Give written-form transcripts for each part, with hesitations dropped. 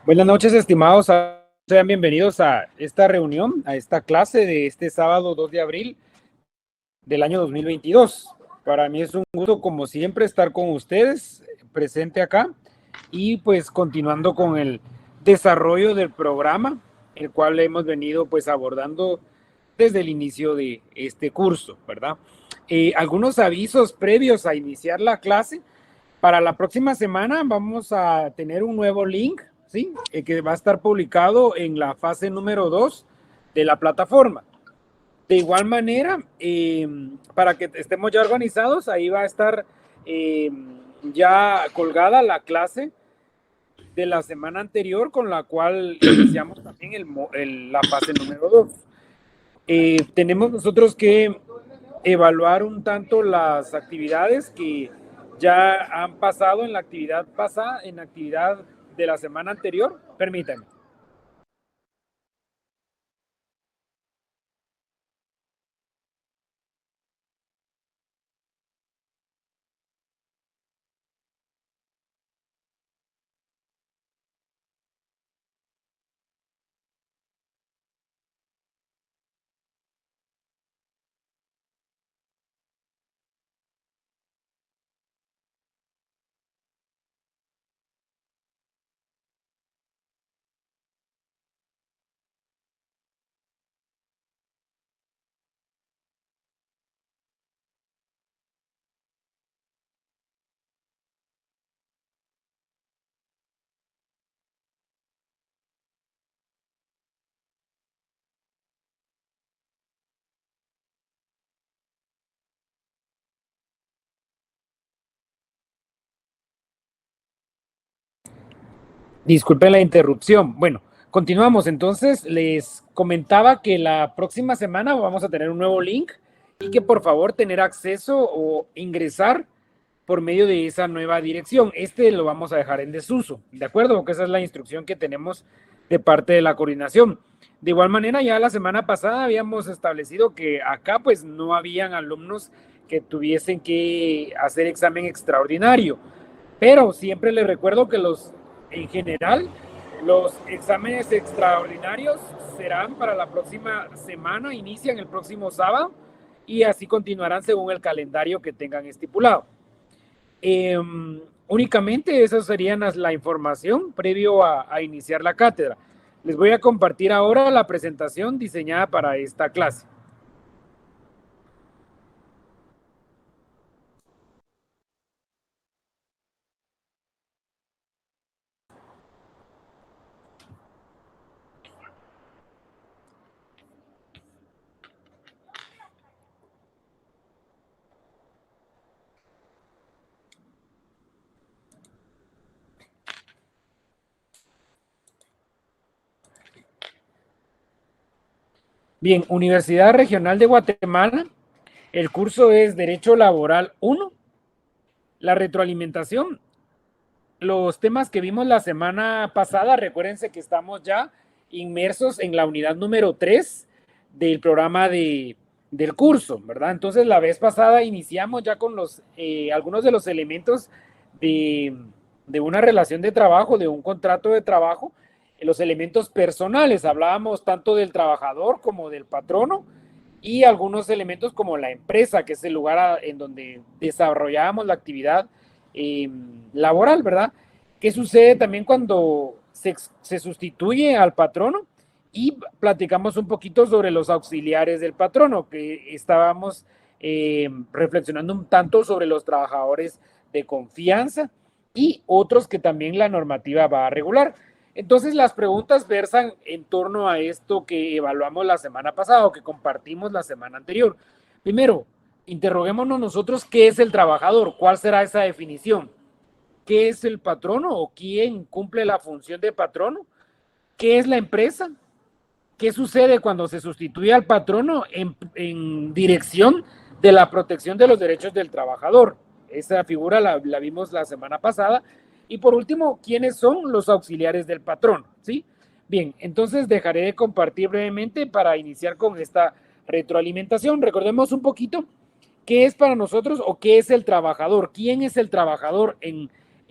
Buenas noches, estimados. Sean bienvenidos a esta reunión, a esta clase de este sábado 2 de abril del año 2022. Para mí es un gusto, como siempre, estar con ustedes, presente acá, y pues continuando con el desarrollo del programa, el cual hemos venido pues abordando desde el inicio de este curso, ¿verdad? Algunos avisos previos a iniciar la clase. Para la próxima semana vamos a tener un nuevo link, ¿sí? Que va a estar publicado en la fase número 2 de la plataforma. De igual manera, para que estemos ya organizados, ahí va a estar ya colgada la clase de la semana anterior, con la cual iniciamos también la fase número 2. Tenemos nosotros que evaluar un tanto las actividades que ya han pasado en la actividad pasada, en la actividad de la semana anterior. Permítanme. Disculpen la interrupción. Bueno, continuamos. Entonces, les comentaba que la próxima semana vamos a tener un nuevo link y que por favor tener acceso o ingresar por medio de esa nueva dirección. Este lo vamos a dejar en desuso, ¿de acuerdo? Porque esa es la instrucción que tenemos de parte de la coordinación. De igual manera, ya la semana pasada habíamos establecido que acá pues no habían alumnos que tuviesen que hacer examen extraordinario, pero siempre les recuerdo que en general, los exámenes extraordinarios serán para la próxima semana, inician el próximo sábado y así continuarán según el calendario que tengan estipulado. Únicamente esa sería la información previo a iniciar la cátedra. Les voy a compartir ahora la presentación diseñada para esta clase. Bien, Universidad Regional de Guatemala, el curso es Derecho Laboral 1, la retroalimentación. Los temas que vimos la semana pasada, recuérdense que estamos ya inmersos en la unidad número 3 del programa del curso, ¿verdad? Entonces, la vez pasada iniciamos ya con algunos de los elementos de una relación de trabajo, de un contrato de trabajo, los elementos personales. Hablábamos tanto del trabajador como del patrono y algunos elementos como la empresa, que es el lugar en donde desarrollábamos la actividad laboral, ¿verdad? ¿Qué sucede también cuando se sustituye al patrono? Y platicamos un poquito sobre los auxiliares del patrono, que estábamos reflexionando un tanto sobre los trabajadores de confianza y otros que también la normativa va a regular. Entonces las preguntas versan en torno a esto que evaluamos la semana pasada o que compartimos la semana anterior. Primero, interroguémonos nosotros qué es el trabajador, cuál será esa definición, qué es el patrono o quién cumple la función de patrono, qué es la empresa, qué sucede cuando se sustituye al patrono en dirección de la protección de los derechos del trabajador. Esa figura la vimos la semana pasada. Y por último, ¿quiénes son los auxiliares del patrón? ¿Sí? Bien, entonces dejaré de compartir brevemente para iniciar con esta retroalimentación. Recordemos un poquito qué es para nosotros o qué es el trabajador, quién es el trabajador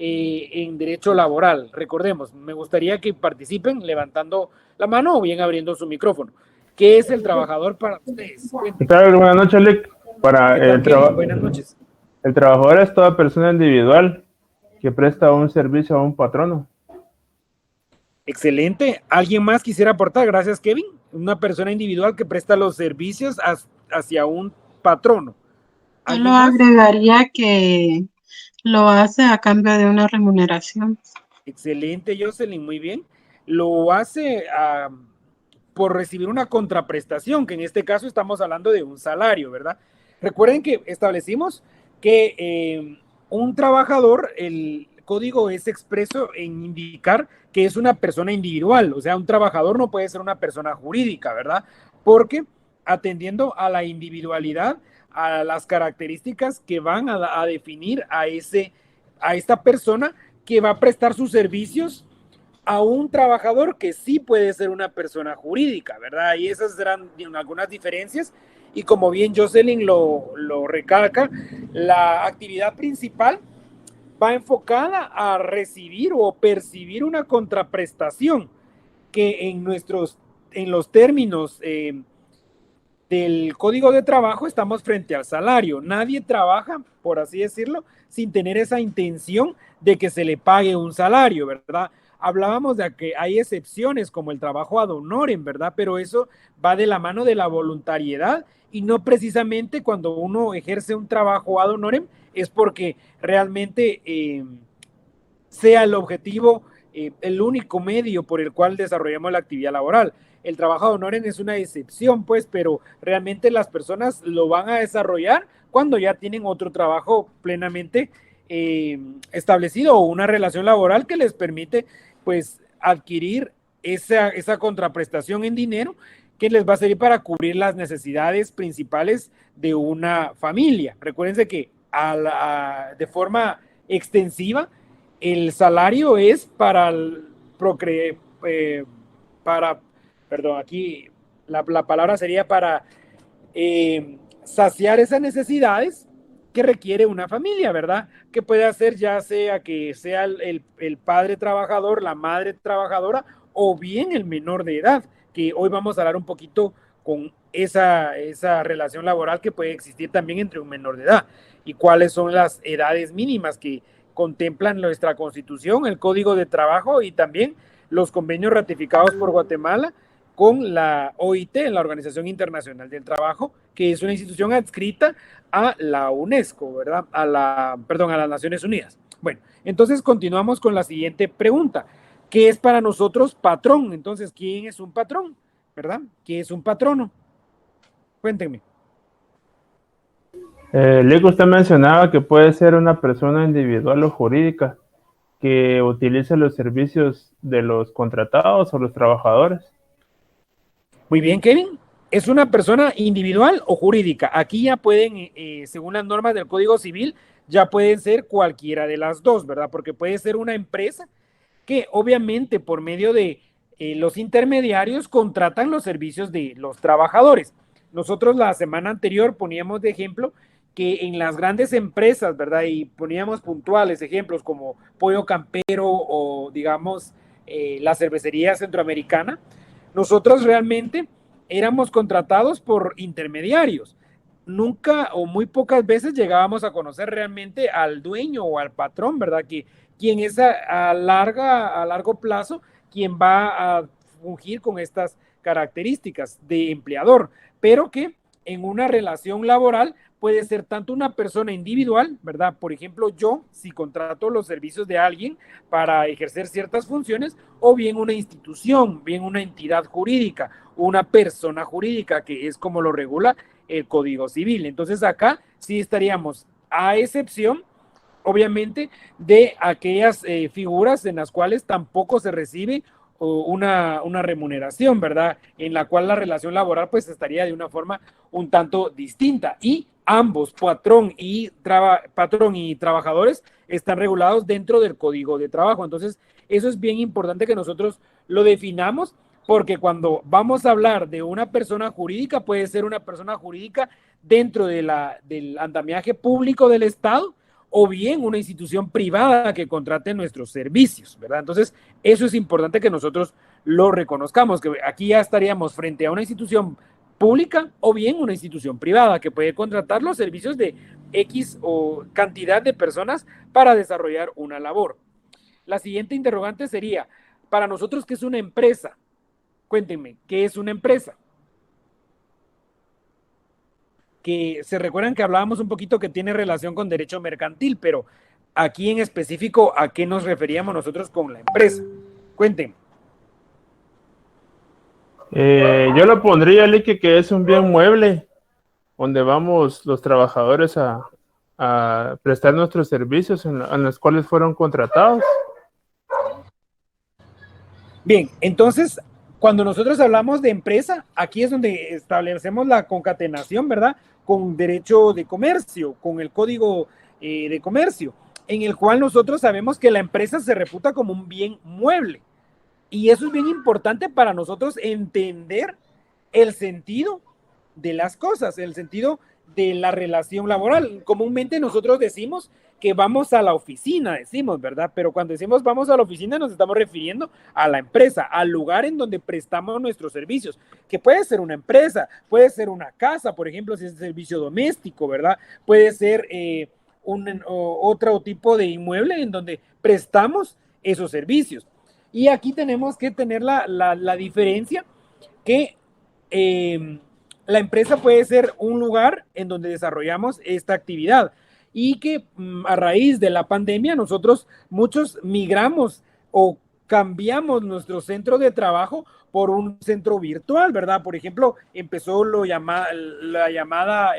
en derecho laboral. Recordemos, me gustaría que participen levantando la mano o bien abriendo su micrófono. ¿Qué es el trabajador para ustedes? ¿Qué tal? Buenas noches, Lick. Para ¿Qué tal, Kevin? Buenas noches. el trabajador es toda persona individual que presta un servicio a un patrono. Excelente. ¿Alguien más quisiera aportar? Gracias, Kevin. Una persona individual que presta los servicios hacia un patrono. Solo agregaría que lo hace a cambio de una remuneración. Excelente, Jocelyn, muy bien. Lo hace por recibir una contraprestación, que en este caso estamos hablando de un salario, ¿verdad? Recuerden que establecimos que un trabajador, el código es expreso en indicar que es una persona individual, o sea, un trabajador no puede ser una persona jurídica, ¿verdad? Porque atendiendo a la individualidad, a las características que van a definir a esta persona que va a prestar sus servicios a un trabajador que sí puede ser una persona jurídica, ¿verdad? Y esas serán algunas diferencias. Y como bien Jocelyn lo recalca, la actividad principal va enfocada a recibir o percibir una contraprestación que en los términos del Código de Trabajo estamos frente al salario. Nadie trabaja, por así decirlo, sin tener esa intención de que se le pague un salario, ¿verdad? Hablábamos de que hay excepciones como el trabajo ad honorem, ¿verdad? Pero eso va de la mano de la voluntariedad y no precisamente cuando uno ejerce un trabajo ad honorem es porque realmente sea el objetivo, el único medio por el cual desarrollamos la actividad laboral. El trabajo ad honorem es una excepción, pues, pero realmente las personas lo van a desarrollar cuando ya tienen otro trabajo plenamente establecido o una relación laboral que les permite, pues, adquirir esa contraprestación en dinero que les va a servir para cubrir las necesidades principales de una familia. Recuérdense que de forma extensiva, el salario es para aquí la palabra sería para saciar esas necesidades que requiere una familia, ¿verdad? Que puede hacer ya sea que sea el padre trabajador, la madre trabajadora o bien el menor de edad, que hoy vamos a hablar un poquito con esa relación laboral que puede existir también entre un menor de edad y cuáles son las edades mínimas que contemplan nuestra Constitución, el Código de Trabajo y también los convenios ratificados por Guatemala con la OIT, la Organización Internacional del Trabajo, que es una institución adscrita a la UNESCO, ¿verdad? A las Naciones Unidas. Bueno, entonces continuamos con la siguiente pregunta. ¿Qué es para nosotros patrón? Entonces, ¿quién es un patrón? ¿Verdad? ¿Qué es un patrono? Cuéntenme. Lick, usted mencionaba que puede ser una persona individual o jurídica que utilice los servicios de los contratados o los trabajadores. Muy bien, Kevin. ¿Es una persona individual o jurídica? Aquí ya pueden, según las normas del Código Civil, ya pueden ser cualquiera de las dos, ¿verdad? Porque puede ser una empresa que obviamente por medio de los intermediarios contratan los servicios de los trabajadores. Nosotros la semana anterior poníamos de ejemplo que en las grandes empresas, ¿verdad? Y poníamos puntuales ejemplos como Pollo Campero o digamos la cervecería centroamericana. Nosotros realmente éramos contratados por intermediarios. Nunca o muy pocas veces llegábamos a conocer realmente al dueño o al patrón, ¿verdad? Quien es a largo plazo, quien va a fungir con estas características de empleador, pero que en una relación laboral puede ser tanto una persona individual, ¿verdad? Por ejemplo, yo, si contrato los servicios de alguien para ejercer ciertas funciones, o bien una institución, bien una entidad jurídica, una persona jurídica, que es como lo regula el Código Civil. Entonces acá sí estaríamos, a excepción, obviamente, de aquellas figuras en las cuales tampoco se recibe una remuneración, ¿verdad? En la cual la relación laboral pues estaría de una forma un tanto distinta y ambos, patrón y trabajadores, están regulados dentro del Código de Trabajo. Entonces, eso es bien importante que nosotros lo definamos porque cuando vamos a hablar de una persona jurídica, puede ser una persona jurídica dentro del andamiaje público del Estado o bien una institución privada que contrate nuestros servicios, ¿verdad? Entonces, eso es importante que nosotros lo reconozcamos, que aquí ya estaríamos frente a una institución pública o bien una institución privada que puede contratar los servicios de X o cantidad de personas para desarrollar una labor. La siguiente interrogante sería, para nosotros, ¿qué es una empresa? Cuéntenme, ¿qué es una empresa? Que se recuerdan que hablábamos un poquito que tiene relación con derecho mercantil, pero aquí en específico, ¿a qué nos referíamos nosotros con la empresa? Cuéntenme. Yo lo pondría, Lique, que es un bien mueble donde vamos los trabajadores a prestar nuestros servicios en los cuales fueron contratados. Bien, entonces, cuando nosotros hablamos de empresa, aquí es donde establecemos la concatenación, ¿verdad? Con derecho de comercio, con el código de comercio, en el cual nosotros sabemos que la empresa se reputa como un bien mueble. Y eso es bien importante para nosotros entender el sentido de las cosas, el sentido de la relación laboral. Comúnmente nosotros decimos que vamos a la oficina, decimos, ¿verdad? Pero cuando decimos vamos a la oficina nos estamos refiriendo a la empresa, al lugar en donde prestamos nuestros servicios, que puede ser una empresa, puede ser una casa, por ejemplo, si es servicio doméstico, ¿verdad? Puede ser otro tipo de inmueble en donde prestamos esos servicios. Y aquí tenemos que tener la diferencia que la empresa puede ser un lugar en donde desarrollamos esta actividad y que a raíz de la pandemia nosotros muchos migramos o cambiamos nuestro centro de trabajo por un centro virtual, ¿verdad? Por ejemplo, empezó la llamada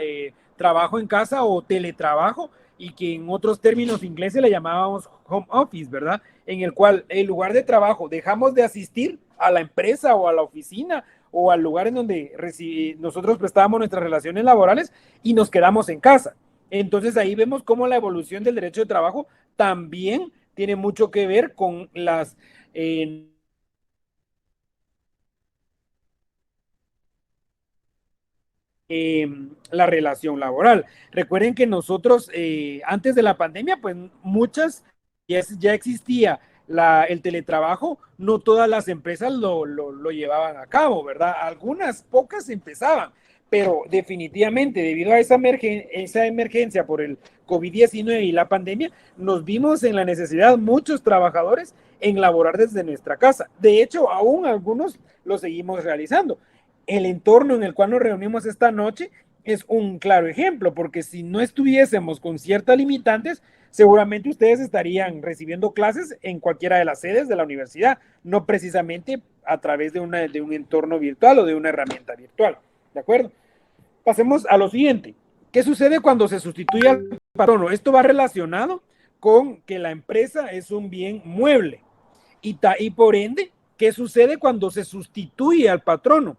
trabajo en casa o teletrabajo, y que en otros términos ingleses le llamábamos home office, ¿verdad? En el cual en lugar de trabajo dejamos de asistir a la empresa o a la oficina o al lugar en donde nosotros prestábamos nuestras relaciones laborales y nos quedamos en casa. Entonces ahí vemos cómo la evolución del derecho de trabajo también tiene mucho que ver con las la relación laboral. Recuerden que nosotros antes de la pandemia, pues ya existía el teletrabajo, no todas las empresas lo llevaban a cabo, ¿verdad? Algunas pocas empezaban, pero definitivamente debido a esa emergencia por el COVID-19 y la pandemia, nos vimos en la necesidad, muchos trabajadores, en laborar desde nuestra casa. De hecho, aún algunos lo seguimos realizando. El entorno en el cual nos reunimos esta noche es un claro ejemplo, porque si no estuviésemos con ciertas limitantes, seguramente ustedes estarían recibiendo clases en cualquiera de las sedes de la universidad, no precisamente a través de un entorno virtual o de una herramienta virtual. ¿De acuerdo? Pasemos a lo siguiente. ¿Qué sucede cuando se sustituye al patrono? Esto va relacionado con que la empresa es un bien mueble. Y por ende, ¿qué sucede cuando se sustituye al patrono?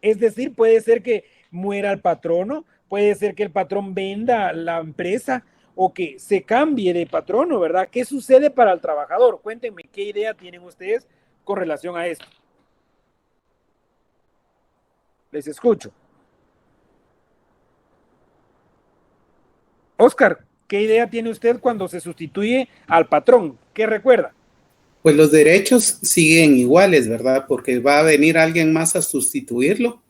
Es decir, puede ser que muera el patrono, puede ser que el patrón venda la empresa o que se cambie de patrono, ¿verdad? ¿Qué sucede para el trabajador? Cuéntenme, ¿qué idea tienen ustedes con relación a esto? Les escucho. Oscar, ¿qué idea tiene usted cuando se sustituye al patrón? ¿Qué recuerda? Pues los derechos siguen iguales, ¿verdad? Porque va a venir alguien más a sustituirlo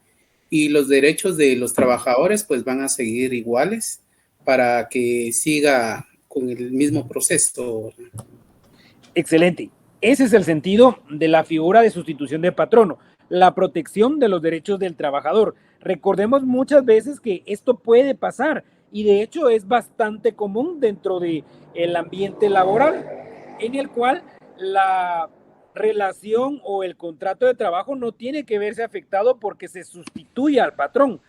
y los derechos de los trabajadores pues van a seguir iguales para que siga con el mismo proceso. Excelente. Ese es el sentido de la figura de sustitución de patrono, la protección de los derechos del trabajador. Recordemos muchas veces que esto puede pasar y de hecho es bastante común dentro del ambiente laboral, en el cual la relación o el contrato de trabajo no tiene que verse afectado porque se sustituya al patrón.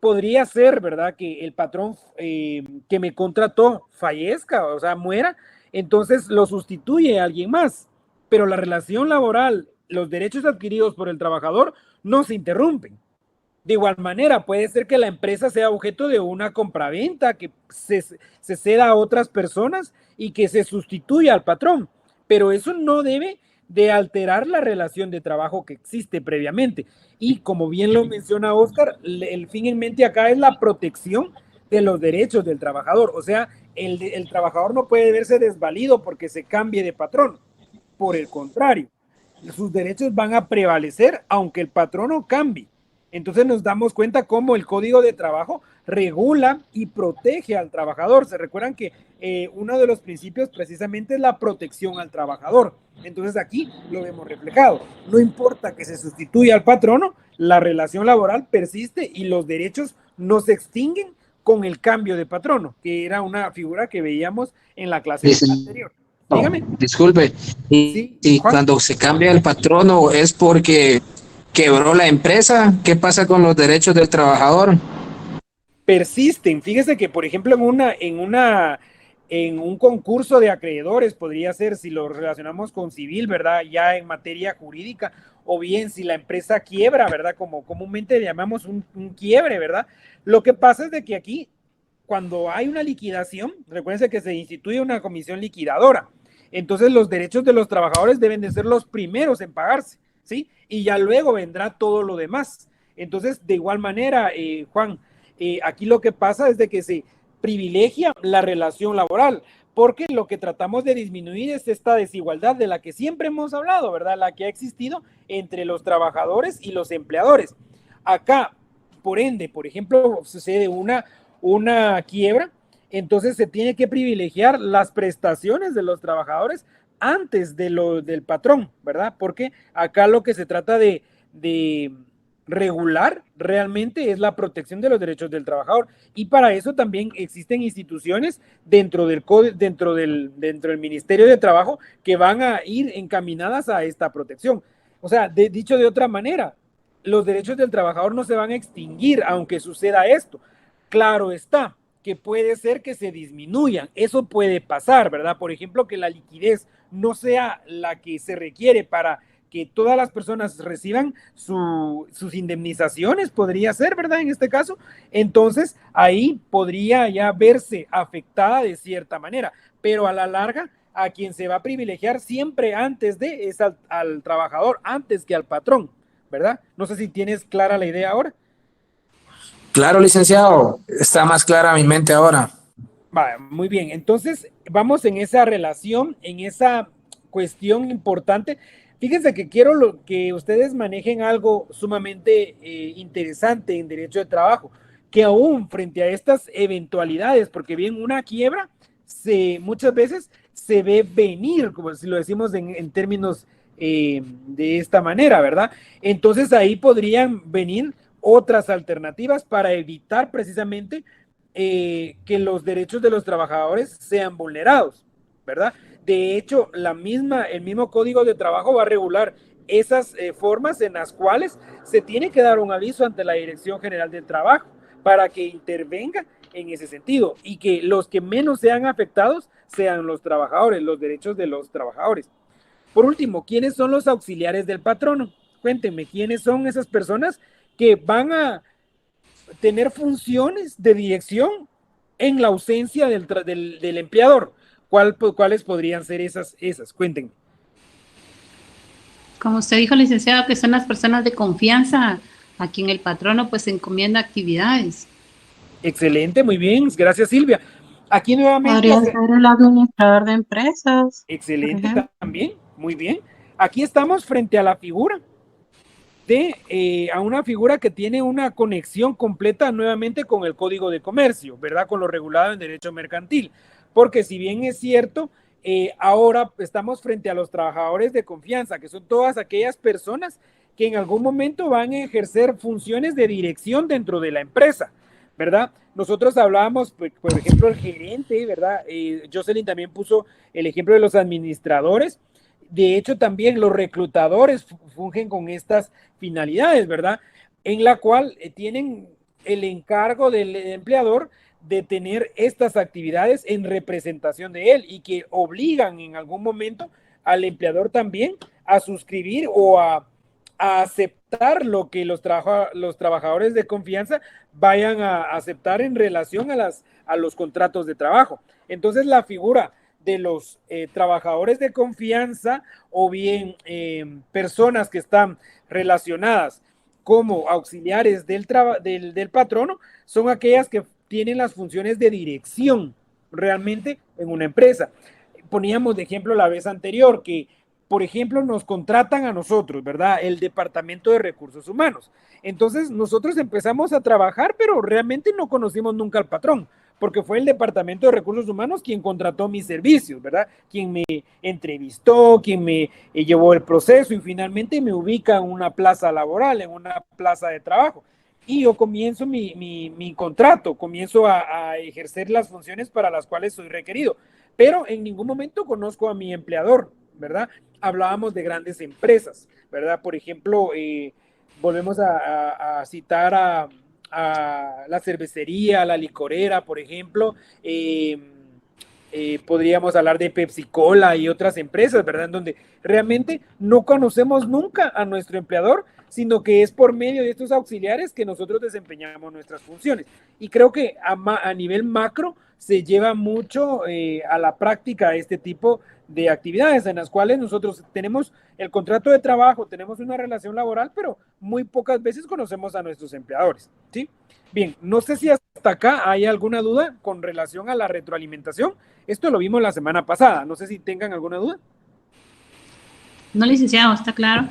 Podría ser, ¿verdad?, que el patrón que me contrató fallezca, o sea, muera, entonces lo sustituye a alguien más, pero la relación laboral, los derechos adquiridos por el trabajador no se interrumpen. De igual manera, puede ser que la empresa sea objeto de una compraventa, que se ceda a otras personas y que se sustituya al patrón, pero eso no debe de alterar la relación de trabajo que existe previamente. Y como bien lo menciona Oscar, el fin en mente acá es la protección de los derechos del trabajador, o sea, el trabajador no puede verse desvalido porque se cambie de patrón. Por el contrario, sus derechos van a prevalecer aunque el patrono cambie. Entonces nos damos cuenta cómo el Código de Trabajo regula y protege al trabajador. Se recuerdan que uno de los principios precisamente es la protección al trabajador. Entonces aquí lo vemos reflejado. No importa que se sustituya al patrono, la relación laboral persiste y los derechos no se extinguen con el cambio de patrono, que era una figura que veíamos en la clase anterior. Dígame. No, disculpe, Sí, y Juan. cuando se cambia el patrono es porque quebró la empresa. ¿Qué pasa con los derechos del trabajador? Persisten. Fíjese que, por ejemplo, en un concurso de acreedores podría ser, si lo relacionamos con civil, ¿verdad? Ya en materia jurídica, o bien si la empresa quiebra, ¿verdad? Como comúnmente le llamamos un quiebre, ¿verdad? Lo que pasa es de que aquí, cuando hay una liquidación, recuérdense que se instituye una comisión liquidadora. Entonces los derechos de los trabajadores deben de ser los primeros en pagarse, ¿sí? Y ya luego vendrá todo lo demás. Entonces, de igual manera, Juan, aquí lo que pasa es de que se privilegia la relación laboral, porque lo que tratamos de disminuir es esta desigualdad de la que siempre hemos hablado, ¿verdad? La que ha existido entre los trabajadores y los empleadores. Acá, por ende, por ejemplo, sucede una quiebra, entonces se tiene que privilegiar las prestaciones de los trabajadores antes del patrón, ¿verdad? Porque acá lo que se trata de regular realmente es la protección de los derechos del trabajador, y para eso también existen instituciones dentro del Ministerio de Trabajo que van a ir encaminadas a esta protección. O sea, dicho de otra manera, los derechos del trabajador no se van a extinguir aunque suceda esto. Claro está que puede ser que se disminuyan, eso puede pasar, ¿verdad? Por ejemplo, que la liquidez no sea la que se requiere para que todas las personas reciban sus indemnizaciones, podría ser, ¿verdad? En este caso, entonces ahí podría ya verse afectada de cierta manera, pero a la larga, a quien se va a privilegiar siempre antes de es al trabajador, antes que al patrón, ¿verdad? No sé si tienes clara la idea ahora. Claro, licenciado, está más clara mi mente ahora. Va, muy bien, entonces vamos en esa relación, en esa cuestión importante. Fíjense que quiero que ustedes manejen algo sumamente interesante en derecho de trabajo, que aún frente a estas eventualidades, porque bien una quiebra muchas veces se ve venir, como si lo decimos en términos de esta manera, ¿verdad? Entonces ahí podrían venir otras alternativas para evitar precisamente que los derechos de los trabajadores sean vulnerados, ¿verdad? De hecho, el mismo Código de Trabajo va a regular esas formas en las cuales se tiene que dar un aviso ante la Dirección General del Trabajo para que intervenga en ese sentido y que los que menos sean afectados sean los trabajadores, los derechos de los trabajadores. Por último, ¿quiénes son los auxiliares del patrono? Cuéntenme, ¿quiénes son esas personas que van a tener funciones de dirección en la ausencia del empleador? ¿Cuáles podrían ser esas? Cuéntenme. Como usted dijo, licenciado, que son las personas de confianza a quien el patrono pues encomienda actividades. Excelente, muy bien, gracias Silvia. Aquí nuevamente. Podría ser el administrador de empresas. Excelente también, muy bien. Aquí estamos frente a la figura a una figura que tiene una conexión completa nuevamente con el Código de Comercio, ¿verdad? Con lo regulado en derecho mercantil. Porque si bien es cierto, ahora estamos frente a los trabajadores de confianza, que son todas aquellas personas que en algún momento van a ejercer funciones de dirección dentro de la empresa, ¿verdad? Nosotros hablábamos, por ejemplo, el gerente, ¿verdad? Jocelyn también puso el ejemplo de los administradores. De hecho, también los reclutadores fungen con estas finalidades, ¿verdad? En la cual tienen el encargo del empleador de tener estas actividades en representación de él y que obligan en algún momento al empleador también a suscribir o a aceptar lo que los trabajadores de confianza vayan a aceptar en relación a los contratos de trabajo. Entonces, la figura de los trabajadores de confianza o bien personas que están relacionadas como auxiliares del patrono son aquellas que tienen las funciones de dirección, realmente en una empresa. Poníamos de ejemplo la vez anterior que, por ejemplo, nos contratan a nosotros, ¿verdad? El Departamento de Recursos Humanos. Entonces, nosotros empezamos a trabajar, pero realmente no conocimos nunca al patrón, porque fue el Departamento de Recursos Humanos quien contrató mis servicios, ¿verdad? Quien me entrevistó, quien me llevó el proceso y finalmente me ubica en una plaza laboral, en una plaza de trabajo. Y yo comienzo mi contrato, comienzo a ejercer las funciones para las cuales soy requerido, pero en ningún momento conozco a mi empleador, ¿verdad? Hablábamos de grandes empresas, ¿verdad? Por ejemplo, volvemos a citar a la cervecería, a la licorera, por ejemplo, podríamos hablar de Pepsi Cola y otras empresas, ¿verdad? En donde realmente no conocemos nunca a nuestro empleador, sino que es por medio de estos auxiliares que nosotros desempeñamos nuestras funciones. Y creo que a nivel macro se lleva mucho a la práctica este tipo de actividades en las cuales nosotros tenemos el contrato de trabajo, tenemos una relación laboral, pero muy pocas veces conocemos a nuestros empleadores, ¿sí? Bien, no sé si hasta acá hay alguna duda con relación a la retroalimentación. Esto lo vimos la semana pasada, no sé si tengan alguna duda. No, licenciado, está claro.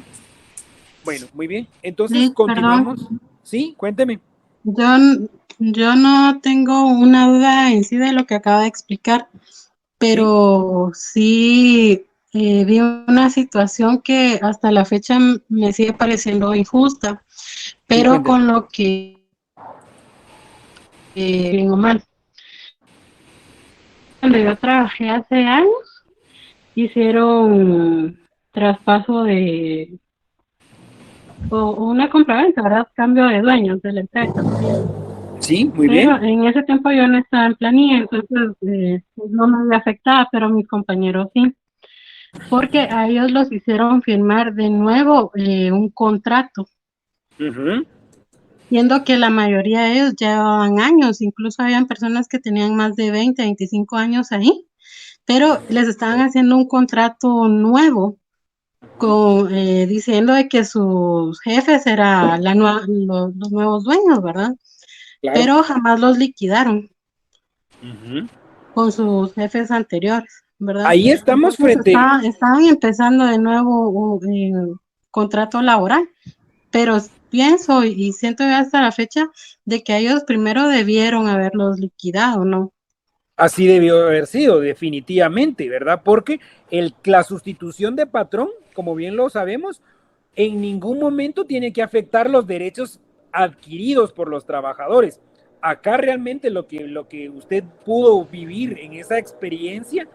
Bueno, muy bien. Entonces, Sí, continuamos. perdón. Sí, cuénteme. Yo no tengo una duda en sí de lo que acaba de explicar, pero sí vi una situación que hasta la fecha me sigue pareciendo injusta, Sí, pero cuénteme. con lo que bien o mal. Cuando yo trabajé hace años, hicieron traspaso o una compraventa, ¿verdad? Cambio de dueños de la empresa. Sí, muy Pero bien. en ese tiempo yo no estaba en planilla, entonces pues no me había afectado, pero mis compañeros sí, porque a ellos los hicieron firmar de nuevo un contrato, Ujú. siendo que la mayoría de ellos llevaban años, incluso habían personas que tenían más de 20, 25 años ahí, pero les estaban haciendo un contrato nuevo, diciendo de que sus jefes eran los nuevos dueños, ¿verdad? Claro. Pero jamás los liquidaron Ujú. con sus jefes anteriores, ¿verdad? Ahí estamos Entonces frente. estaban empezando de nuevo un contrato laboral, pero pienso y siento ya hasta la fecha de que ellos primero debieron haberlos liquidado, ¿no? Así debió haber sido, definitivamente, ¿verdad? Porque la sustitución de patrón, como bien lo sabemos, en ningún momento tiene que afectar los derechos adquiridos por los trabajadores. Acá realmente lo que usted pudo vivir en esa experiencia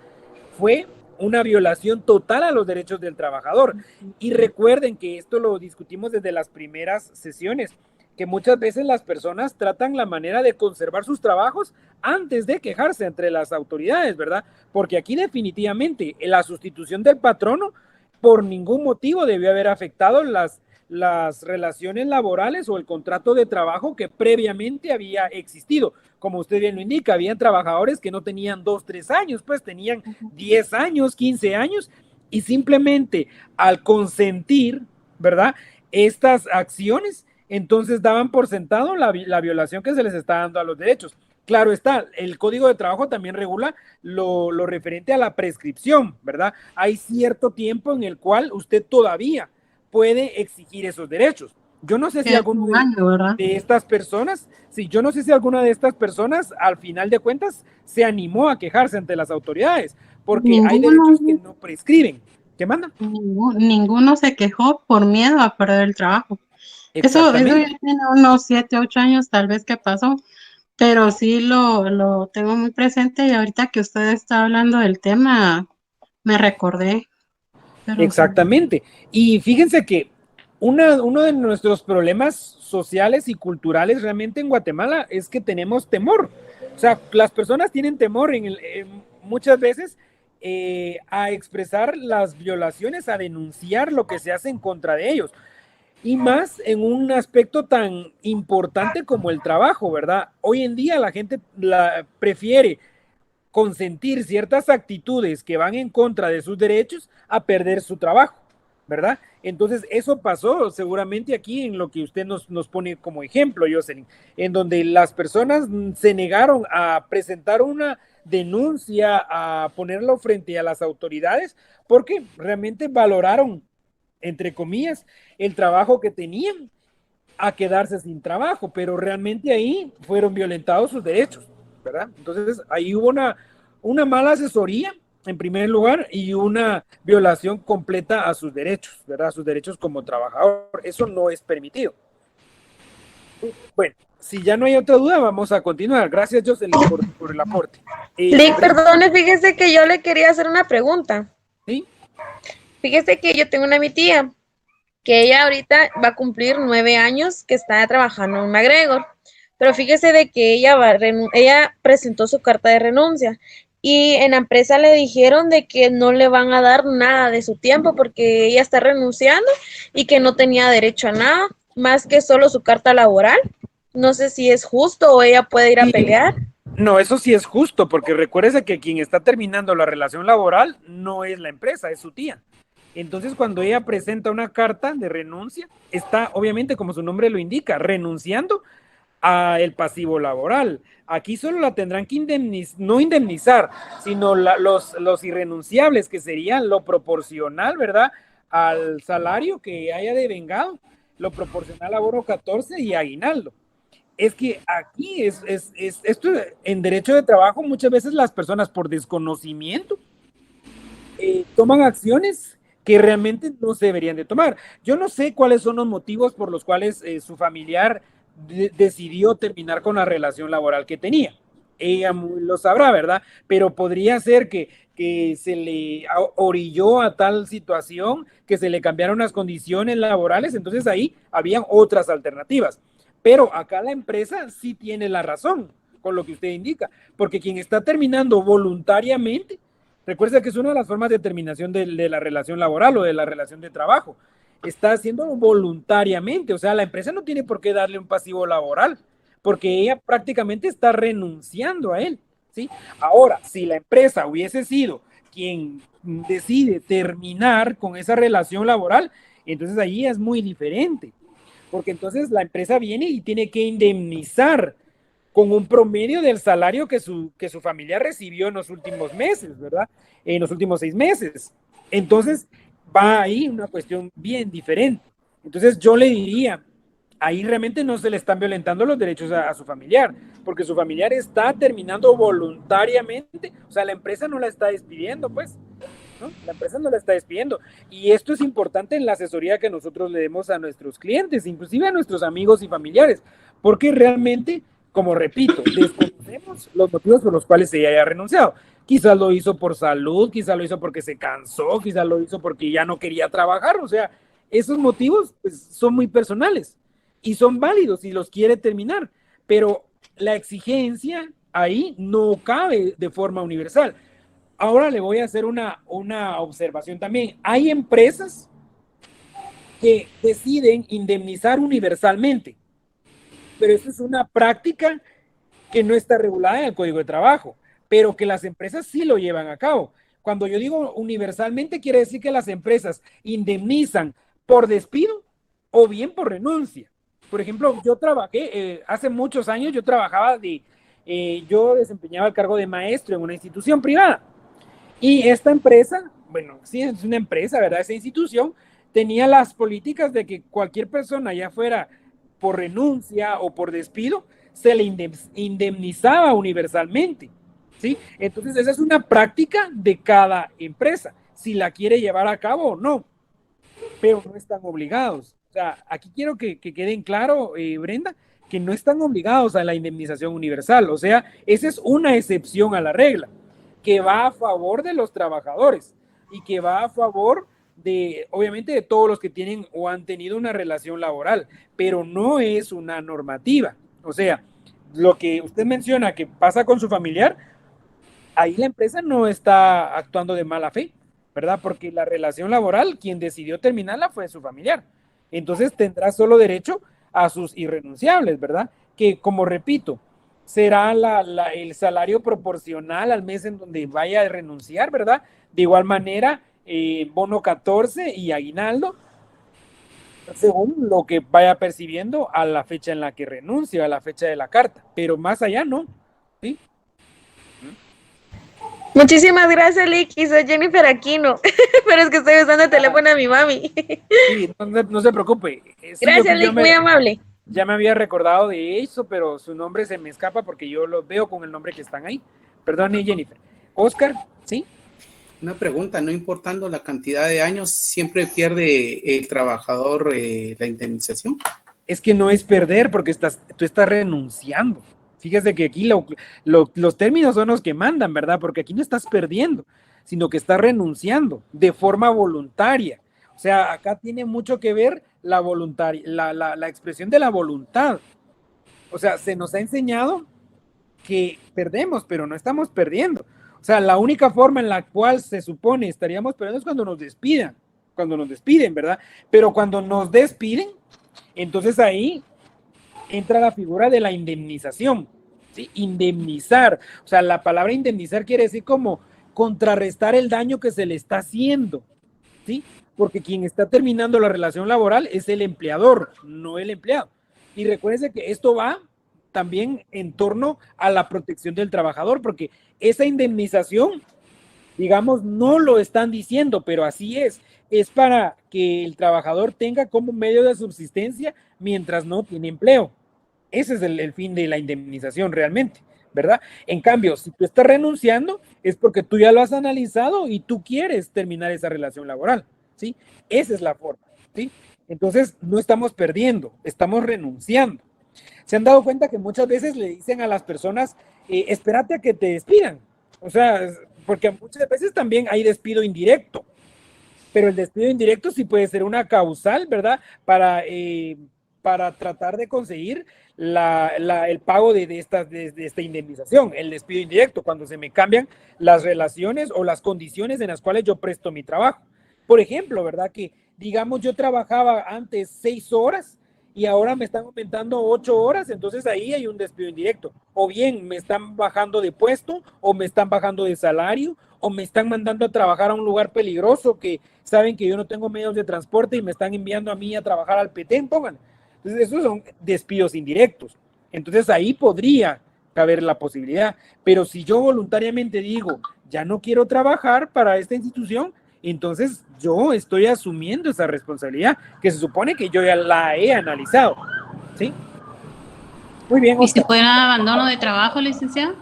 fue una violación total a los derechos del trabajador. Y recuerden que esto lo discutimos desde las primeras sesiones, que muchas veces las personas tratan la manera de conservar sus trabajos antes de quejarse entre las autoridades, ¿verdad? Porque aquí definitivamente la sustitución del patrono por ningún motivo debió haber afectado las relaciones laborales o el contrato de trabajo que previamente había existido. Como usted bien lo indica, habían trabajadores que no tenían 2, 3 años, pues tenían 10 años, 15 años, y simplemente al consentir, ¿verdad? Estas acciones, entonces daban por sentado la violación que se les está dando a los derechos. Claro está, el Código de Trabajo también regula lo referente a la prescripción, ¿verdad? Hay cierto tiempo en el cual usted todavía puede exigir esos derechos. Yo no sé si Que es alguno un año, ¿verdad? de estas personas, sí, yo no sé si alguna de estas personas al final de cuentas se animó a quejarse ante las autoridades, porque hay derechos que Ninguno, no prescriben. ¿Qué manda? ninguno se quejó por miedo a perder el trabajo. Eso ya Exactamente. tiene unos 7, 8 años tal vez que pasó, pero sí lo tengo muy presente y ahorita que usted está hablando del tema, me recordé, pero sí. Exactamente. Y fíjense que uno de nuestros problemas sociales y culturales realmente en Guatemala es que tenemos temor. O sea, las personas tienen temor muchas veces a expresar las violaciones, a denunciar lo que se hace en contra de ellos. Y más en un aspecto tan importante como el trabajo, ¿verdad? Hoy en día la gente prefiere consentir ciertas actitudes que van en contra de sus derechos a perder su trabajo. ¿verdad? Entonces, eso pasó seguramente aquí en lo que usted nos pone como ejemplo, Jocelyn, en donde las personas se negaron a presentar una denuncia, a ponerlo frente a las autoridades, porque realmente valoraron, entre comillas, el trabajo que tenían a quedarse sin trabajo, pero realmente ahí fueron violentados sus derechos, ¿verdad? Entonces, ahí hubo una mala asesoría en primer lugar, y una violación completa a sus derechos, ¿verdad? A sus derechos como trabajador. Eso no es permitido. Bueno, si ya no hay otra duda, vamos a continuar. Gracias, Jocelyn, por el aporte. Lick, perdone, fíjese que yo le quería hacer una pregunta. ¿Sí? Fíjese que yo tengo mi tía, que ella ahorita va a cumplir 9 años que está trabajando en McGregor, pero fíjese de que ella presentó su carta de renuncia. Y en la empresa le dijeron de que no le van a dar nada de su tiempo porque ella está renunciando y que no tenía derecho a nada, más que solo su carta laboral. No sé si es justo o ella puede ir a pelear. No, eso sí es justo, porque recuérdese que quien está terminando la relación laboral no es la empresa, es su tía. Entonces, cuando ella presenta una carta de renuncia, está, obviamente, como su nombre lo indica, renunciando a el pasivo laboral. Aquí solo la tendrán que no indemnizar, sino los irrenunciables, que serían lo proporcional, ¿verdad?, al salario que haya devengado, lo proporcional a bono 14 y aguinaldo. Es que aquí esto en derecho de trabajo, muchas veces las personas por desconocimiento toman acciones que realmente no se deberían de tomar. Yo no sé cuáles son los motivos por los cuales su familiar decidió terminar con la relación laboral que tenía. Ella lo sabrá, ¿verdad? Pero podría ser que se le orilló a tal situación, que se le cambiaron las condiciones laborales, entonces ahí habían otras alternativas. Pero acá la empresa sí tiene la razón con lo que usted indica, porque quien está terminando voluntariamente, recuerda que es una de las formas de terminación de la relación laboral o de la relación de trabajo, está haciendo voluntariamente, o sea, la empresa no tiene por qué darle un pasivo laboral, porque ella prácticamente está renunciando a él, ¿sí? Ahora, si la empresa hubiese sido quien decide terminar con esa relación laboral, entonces ahí es muy diferente, porque entonces la empresa viene y tiene que indemnizar con un promedio del salario que su familia recibió en los últimos meses, ¿verdad? En los últimos 6 meses. Entonces, va ahí una cuestión bien diferente. Entonces, yo le diría, ahí realmente no se le están violentando los derechos a su familiar, porque su familiar está terminando voluntariamente, o sea, la empresa no la está despidiendo, pues, ¿no? La empresa no la está despidiendo. Y esto es importante en la asesoría que nosotros le demos a nuestros clientes, inclusive a nuestros amigos y familiares, porque realmente, como repito, desconocemos los motivos por los cuales ella haya renunciado. Quizás lo hizo por salud, quizás lo hizo porque se cansó, quizás lo hizo porque ya no quería trabajar. O sea, esos motivos pues, son muy personales y son válidos si los quiere terminar, pero la exigencia ahí no cabe de forma universal. Ahora le voy a hacer una observación también. Hay empresas que deciden indemnizar universalmente, pero eso es una práctica que no está regulada en el Código de Trabajo, pero que las empresas sí lo llevan a cabo. Cuando yo digo universalmente, quiere decir que las empresas indemnizan por despido o bien por renuncia. Por ejemplo, yo trabajé, hace muchos años yo trabajaba yo desempeñaba el cargo de maestro en una institución privada. Y esta empresa, bueno, sí es una empresa, ¿verdad? Esa institución tenía las políticas de que cualquier persona, ya fuera por renuncia o por despido, se le indemnizaba universalmente, ¿sí? Entonces, esa es una práctica de cada empresa, si la quiere llevar a cabo o no, pero no están obligados. O sea, aquí quiero que queden claro, Brenda, que no están obligados a la indemnización universal. O sea, esa es una excepción a la regla, que va a favor de los trabajadores y que va a favor de, obviamente, de todos los que tienen o han tenido una relación laboral, pero no es una normativa. O sea, lo que usted menciona que pasa con su familiar, ahí la empresa no está actuando de mala fe, ¿verdad? Porque la relación laboral, quien decidió terminarla fue su familiar. Entonces tendrá solo derecho a sus irrenunciables, ¿verdad? Que, como repito, será el salario proporcional al mes en donde vaya a renunciar, ¿verdad? De igual manera, bono 14 y aguinaldo, según lo que vaya percibiendo a la fecha en la que renuncie, a la fecha de la carta, pero más allá no, ¿sí? Muchísimas gracias, Licky. Soy Jennifer Aquino. Pero es que estoy usando el teléfono a mi mami. Sí, no se preocupe. Sí, Gracias, Lick, muy amable. Ya me había recordado de eso, pero su nombre se me escapa porque yo los veo con el nombre que están ahí. Perdone, Jennifer. Oscar, ¿sí? Una pregunta, no importando la cantidad de años, ¿siempre pierde el trabajador la indemnización? Es que no es perder porque tú estás renunciando. Fíjese que aquí los términos son los que mandan, ¿verdad? Porque aquí no estás perdiendo, sino que estás renunciando de forma voluntaria. O sea, acá tiene mucho que ver la expresión de la voluntad. O sea, se nos ha enseñado que perdemos, pero no estamos perdiendo. O sea, la única forma en la cual se supone estaríamos perdiendo es cuando nos despiden, ¿verdad? Pero cuando nos despiden, entonces ahí entra la figura de la indemnización, ¿sí? Indemnizar, o sea, la palabra indemnizar quiere decir como contrarrestar el daño que se le está haciendo, ¿sí? Porque quien está terminando la relación laboral es el empleador, no el empleado. Y recuérdense que esto va también en torno a la protección del trabajador, porque esa indemnización, digamos, no lo están diciendo, pero así es para que el trabajador tenga como medio de subsistencia mientras no tiene empleo. Ese es el fin de la indemnización realmente, ¿verdad? En cambio, si tú estás renunciando, es porque tú ya lo has analizado y tú quieres terminar esa relación laboral, ¿sí? Esa es la forma, ¿sí? Entonces, no estamos perdiendo, estamos renunciando. ¿Se han dado cuenta que muchas veces le dicen a las personas, espérate a que te despidan? O sea, porque muchas veces también hay despido indirecto, pero el despido indirecto sí puede ser una causal, ¿verdad? Para tratar de conseguir el pago de esta indemnización, el despido indirecto, cuando se me cambian las relaciones o las condiciones en las cuales yo presto mi trabajo. Por ejemplo, ¿verdad? Que digamos yo trabajaba antes 6 horas y ahora me están aumentando 8 horas, entonces ahí hay un despido indirecto. O bien me están bajando de puesto, o me están bajando de salario, o me están mandando a trabajar a un lugar peligroso que saben que yo no tengo medios de transporte y me están enviando a mí a trabajar al Petén, pongan. Entonces esos son despidos indirectos. Entonces ahí podría caber la posibilidad. Pero si yo voluntariamente digo, ya no quiero trabajar para esta institución, entonces yo estoy asumiendo esa responsabilidad que se supone que yo ya la he analizado, ¿sí? Muy bien. ¿Y si fuera abandono de trabajo, licenciado?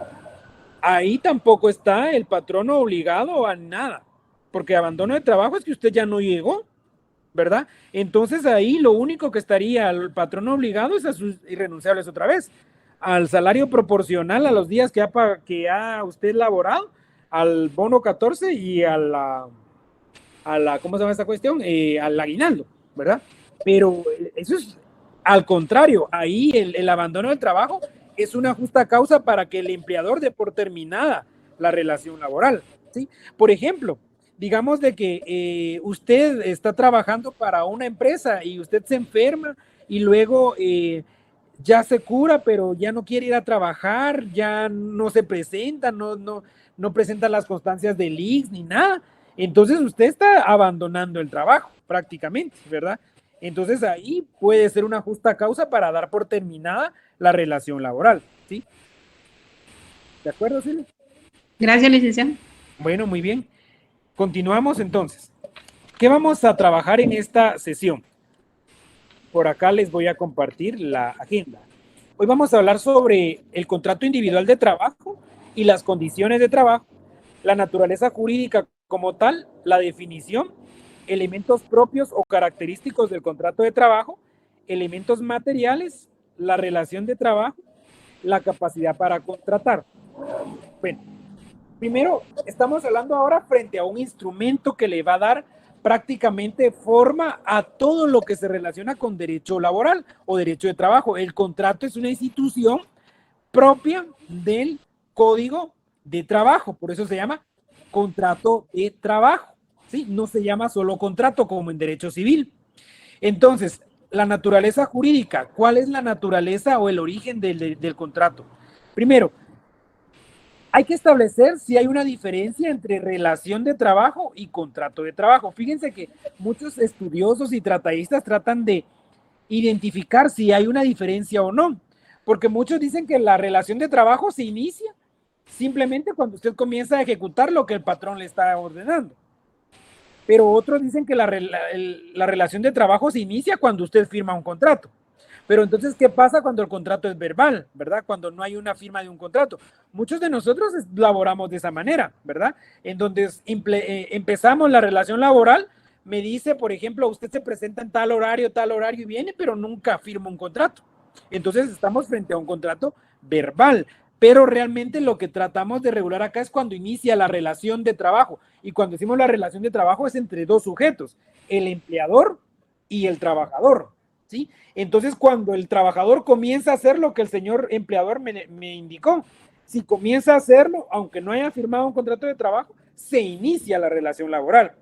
Ahí tampoco está el patrono obligado a nada, porque abandono de trabajo es que usted ya no llegó, ¿verdad? Entonces ahí lo único que estaría el patrono obligado es a sus irrenunciables otra vez, al salario proporcional a los días que ha usted laborado, al bono 14 y a la ¿cómo se llama esta cuestión? Al aguinaldo, ¿verdad? Pero eso es al contrario, ahí el abandono del trabajo es una justa causa para que el empleador dé por terminada la relación laboral, ¿sí? Por ejemplo, digamos de que usted está trabajando para una empresa y usted se enferma y luego ya se cura, pero ya no quiere ir a trabajar, ya no se presenta, no presenta las constancias del IX ni nada. Entonces usted está abandonando el trabajo prácticamente, ¿verdad? Entonces ahí puede ser una justa causa para dar por terminada la relación laboral, ¿sí? ¿De acuerdo, Silvia? Gracias, licenciado. Bueno, muy bien. Continuamos entonces. ¿Qué vamos a trabajar en esta sesión? Por acá les voy a compartir la agenda. Hoy vamos a hablar sobre el contrato individual de trabajo y las condiciones de trabajo, la naturaleza jurídica como tal, la definición, elementos propios o característicos del contrato de trabajo, elementos materiales, la relación de trabajo, la capacidad para contratar. Bueno, primero estamos hablando ahora frente a un instrumento que le va a dar prácticamente forma a todo lo que se relaciona con derecho laboral o derecho de trabajo. El contrato es una institución propia del Código de Trabajo, por eso se llama contrato de trabajo, ¿sí? No se llama solo contrato como en derecho civil. Entonces, la naturaleza jurídica, ¿cuál es la naturaleza o el origen del contrato? Primero, hay que establecer si hay una diferencia entre relación de trabajo y contrato de trabajo. Fíjense que muchos estudiosos y tratadistas tratan de identificar si hay una diferencia o no, porque muchos dicen que la relación de trabajo se inicia simplemente cuando usted comienza a ejecutar lo que el patrón le está ordenando. Pero otros dicen que la relación de trabajo se inicia cuando usted firma un contrato. Pero entonces, ¿qué pasa cuando el contrato es verbal, verdad? Cuando no hay una firma de un contrato. Muchos de nosotros laboramos de esa manera, ¿verdad? En donde empezamos la relación laboral, me dice, por ejemplo, usted se presenta en tal horario y viene, pero nunca firma un contrato. Entonces, estamos frente a un contrato verbal. Pero realmente lo que tratamos de regular acá es cuando inicia la relación de trabajo. Y cuando decimos la relación de trabajo es entre dos sujetos, el empleador y el trabajador, ¿sí? Entonces, cuando el trabajador comienza a hacer lo que el señor empleador me indicó, si comienza a hacerlo, aunque no haya firmado un contrato de trabajo, se inicia la relación laboral.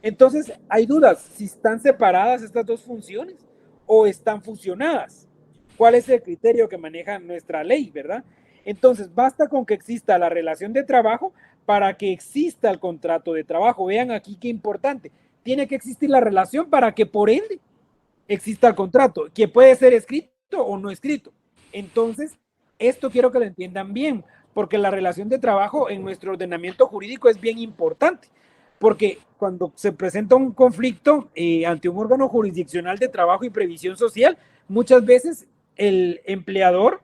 Entonces, hay dudas si están separadas estas dos funciones o están fusionadas. ¿Cuál es el criterio que maneja nuestra ley, verdad? Entonces, basta con que exista la relación de trabajo para que exista el contrato de trabajo. Vean aquí qué importante. Tiene que existir la relación para que, por ende, exista el contrato, que puede ser escrito o no escrito. Entonces, esto quiero que lo entiendan bien, porque la relación de trabajo en nuestro ordenamiento jurídico es bien importante, porque cuando se presenta un conflicto ante un órgano jurisdiccional de trabajo y previsión social, muchas veces el empleador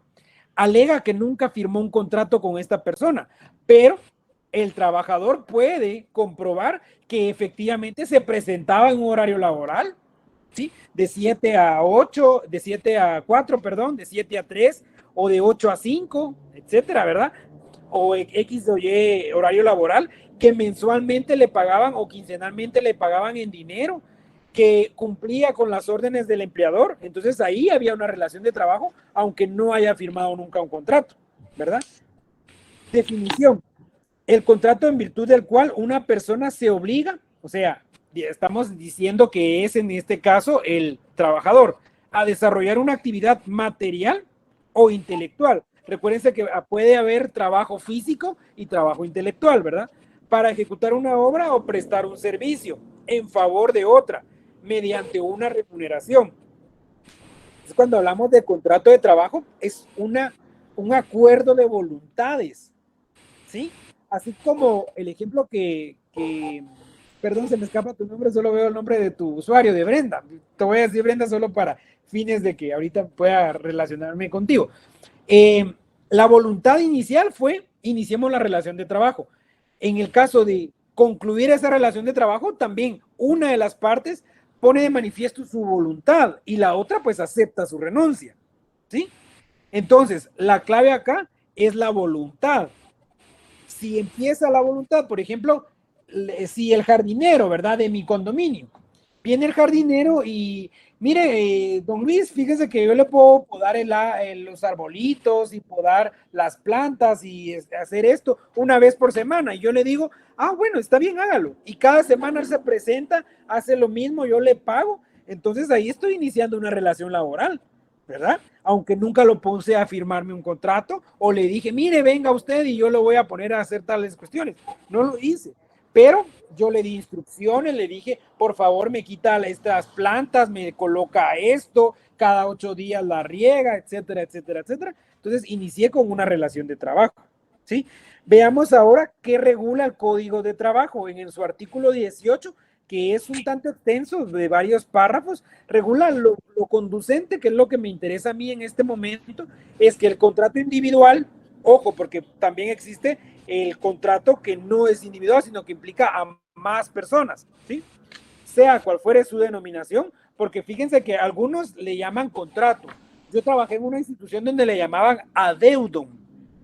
alega que nunca firmó un contrato con esta persona, pero el trabajador puede comprobar que efectivamente se presentaba en un horario laboral, ¿sí? De 7 a 8, de 7 a 4, perdón, de 7 a 3, o de 8 a 5, etcétera, ¿verdad? O X o Y horario laboral, que mensualmente le pagaban o quincenalmente le pagaban en dinero, que cumplía con las órdenes del empleador. Entonces ahí había una relación de trabajo, aunque no haya firmado nunca un contrato, ¿verdad? Definición: el contrato en virtud del cual una persona se obliga, o sea, estamos diciendo que es en este caso el trabajador, a desarrollar una actividad material o intelectual. Recuérdense que puede haber trabajo físico y trabajo intelectual, ¿verdad? Para ejecutar una obra o prestar un servicio en favor de otra, mediante una remuneración. Entonces, cuando hablamos de contrato de trabajo, es un acuerdo de voluntades, ¿sí? Así como el ejemplo perdón, se me escapa tu nombre, solo veo el nombre de tu usuario, de Brenda. Te voy a decir Brenda solo para fines de que ahorita pueda relacionarme contigo. La voluntad inicial fue, iniciemos la relación de trabajo. En el caso de concluir esa relación de trabajo, también una de las partes pone de manifiesto su voluntad y la otra pues acepta su renuncia, ¿sí? Entonces, la clave acá es la voluntad. Si empieza la voluntad, por ejemplo, si el jardinero, ¿verdad? De mi condominio, viene el jardinero y, mire, don Luis, fíjese que yo le puedo podar los arbolitos y podar las plantas y hacer esto una vez por semana. Y yo le digo, bueno, está bien, hágalo. Y cada semana él se presenta, hace lo mismo, yo le pago. Entonces ahí estoy iniciando una relación laboral, ¿verdad? Aunque nunca lo puse a firmarme un contrato o le dije, mire, venga usted y yo lo voy a poner a hacer tales cuestiones. No lo hice. Pero yo le di instrucciones, le dije, por favor, me quita estas plantas, me coloca esto, cada 8 días la riega, etcétera, etcétera, etcétera. Entonces, inicié con una relación de trabajo, ¿sí? Veamos ahora qué regula el Código de Trabajo. En su artículo 18, que es un tanto extenso, de varios párrafos, regula lo conducente, que es lo que me interesa a mí en este momento, es que el contrato individual, ojo, porque también existe el contrato que no es individual, sino que implica a más personas, ¿sí? Sea cual fuere su denominación, porque fíjense que algunos le llaman contrato. Yo trabajé en una institución donde le llamaban adeudum,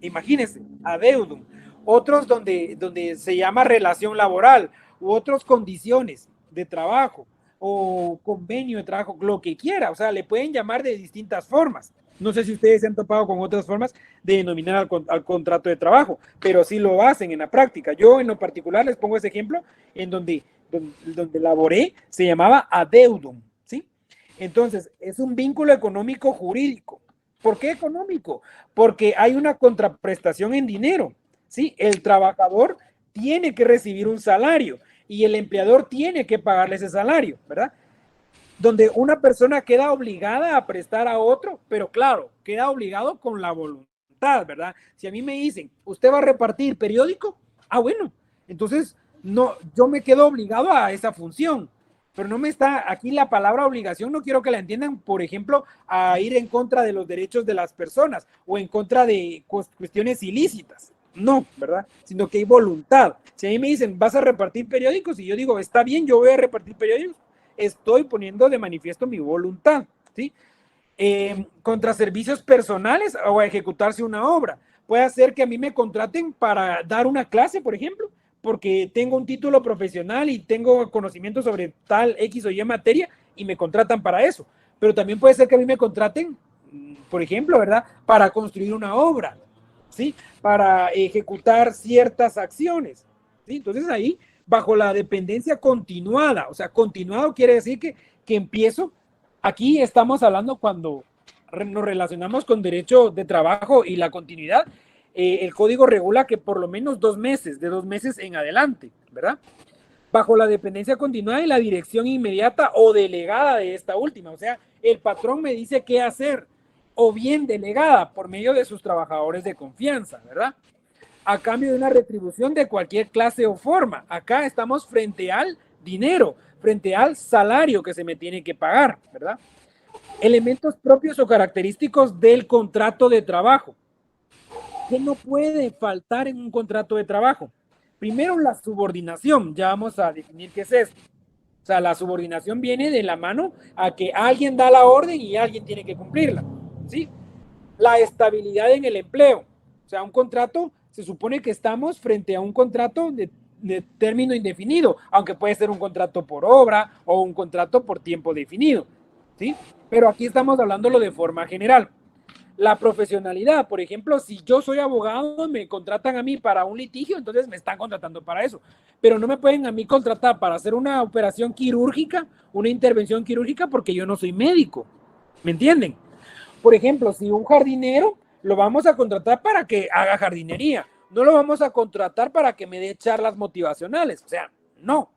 imagínense, adeudum. Otros donde se llama relación laboral, u otros condiciones de trabajo, o convenio de trabajo, lo que quiera, o sea, le pueden llamar de distintas formas. No sé si ustedes se han topado con otras formas de denominar al contrato de trabajo, pero sí lo hacen en la práctica. Yo en lo particular les pongo ese ejemplo en donde laboré, se llamaba adeudum, ¿sí? Entonces, es un vínculo económico jurídico. ¿Por qué económico? Porque hay una contraprestación en dinero, ¿sí? El trabajador tiene que recibir un salario y el empleador tiene que pagarle ese salario, ¿verdad? Donde una persona queda obligada a prestar a otro, pero claro, queda obligado con la voluntad, ¿verdad? Si a mí me dicen, ¿usted va a repartir periódico? Ah, bueno, entonces no, yo me quedo obligado a esa función, pero no me está, aquí la palabra obligación no quiero que la entiendan, por ejemplo, a ir en contra de los derechos de las personas o en contra de cuestiones ilícitas. No, ¿verdad? Sino que hay voluntad. Si a mí me dicen, ¿vas a repartir periódicos? Y yo digo, está bien, yo voy a repartir periódicos, estoy poniendo de manifiesto mi voluntad, ¿sí? Contra servicios personales o a ejecutarse una obra. Puede ser que a mí me contraten para dar una clase, por ejemplo, porque tengo un título profesional y tengo conocimiento sobre tal X o Y materia y me contratan para eso. Pero también puede ser que a mí me contraten, por ejemplo, ¿verdad? Para construir una obra, ¿sí? Para ejecutar ciertas acciones, ¿sí? Entonces ahí, bajo la dependencia continuada, o sea, continuado quiere decir que empiezo, aquí estamos hablando cuando nos relacionamos con derecho de trabajo y la continuidad, el código regula que por lo menos 2 meses, de 2 meses en adelante, ¿verdad? Bajo la dependencia continuada y la dirección inmediata o delegada de esta última, o sea, el patrón me dice qué hacer, o bien delegada por medio de sus trabajadores de confianza, ¿verdad? A cambio de una retribución de cualquier clase o forma. Acá estamos frente al dinero, frente al salario que se me tiene que pagar, ¿verdad? Elementos propios o característicos del contrato de trabajo. ¿Qué no puede faltar en un contrato de trabajo? Primero, la subordinación. Ya vamos a definir qué es esto. O sea, la subordinación viene de la mano a que alguien da la orden y alguien tiene que cumplirla, ¿sí? La estabilidad en el empleo. O sea, un contrato, se supone que estamos frente a un contrato de término indefinido, aunque puede ser un contrato por obra o un contrato por tiempo definido, ¿sí? Pero aquí estamos hablándolo de forma general. La profesionalidad, por ejemplo, si yo soy abogado, me contratan a mí para un litigio, entonces me están contratando para eso. Pero no me pueden a mí contratar para hacer una operación quirúrgica, una intervención quirúrgica, porque yo no soy médico. ¿Me entienden? Por ejemplo, si un jardinero lo vamos a contratar para que haga jardinería, no lo vamos a contratar para que me dé charlas motivacionales. O sea, no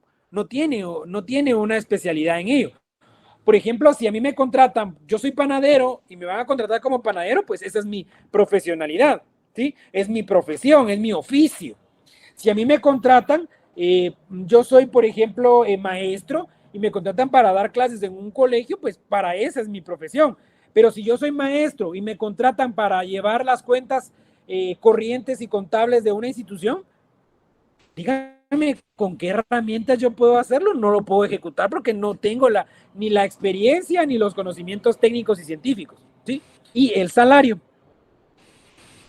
tiene una especialidad en ello. Por ejemplo, si a mí me contratan, yo soy panadero y me van a contratar como panadero, pues esa es mi profesionalidad, ¿sí? Es mi profesión, es mi oficio. Si a mí me contratan, yo soy, por ejemplo, maestro y me contratan para dar clases en un colegio, pues para esa es mi profesión. Pero si yo soy maestro y me contratan para llevar las cuentas corrientes y contables de una institución, dígame con qué herramientas yo puedo hacerlo. No lo puedo ejecutar porque no tengo ni la experiencia ni los conocimientos técnicos y científicos, ¿sí? Y el salario.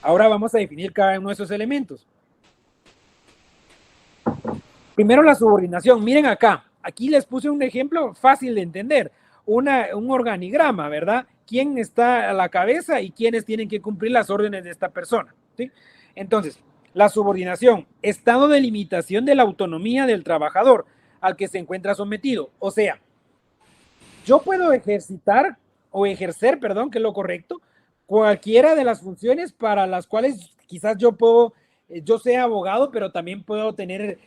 Ahora vamos a definir cada uno de esos elementos. Primero, la subordinación. Miren acá. Aquí les puse un ejemplo fácil de entender. Un organigrama, ¿verdad? ¿Quién está a la cabeza y quiénes tienen que cumplir las órdenes de esta persona? ¿Sí? Entonces, la subordinación, estado de limitación de la autonomía del trabajador al que se encuentra sometido. O sea, yo puedo ejercer, que es lo correcto, cualquiera de las funciones para las cuales quizás yo sea abogado, pero también puedo tener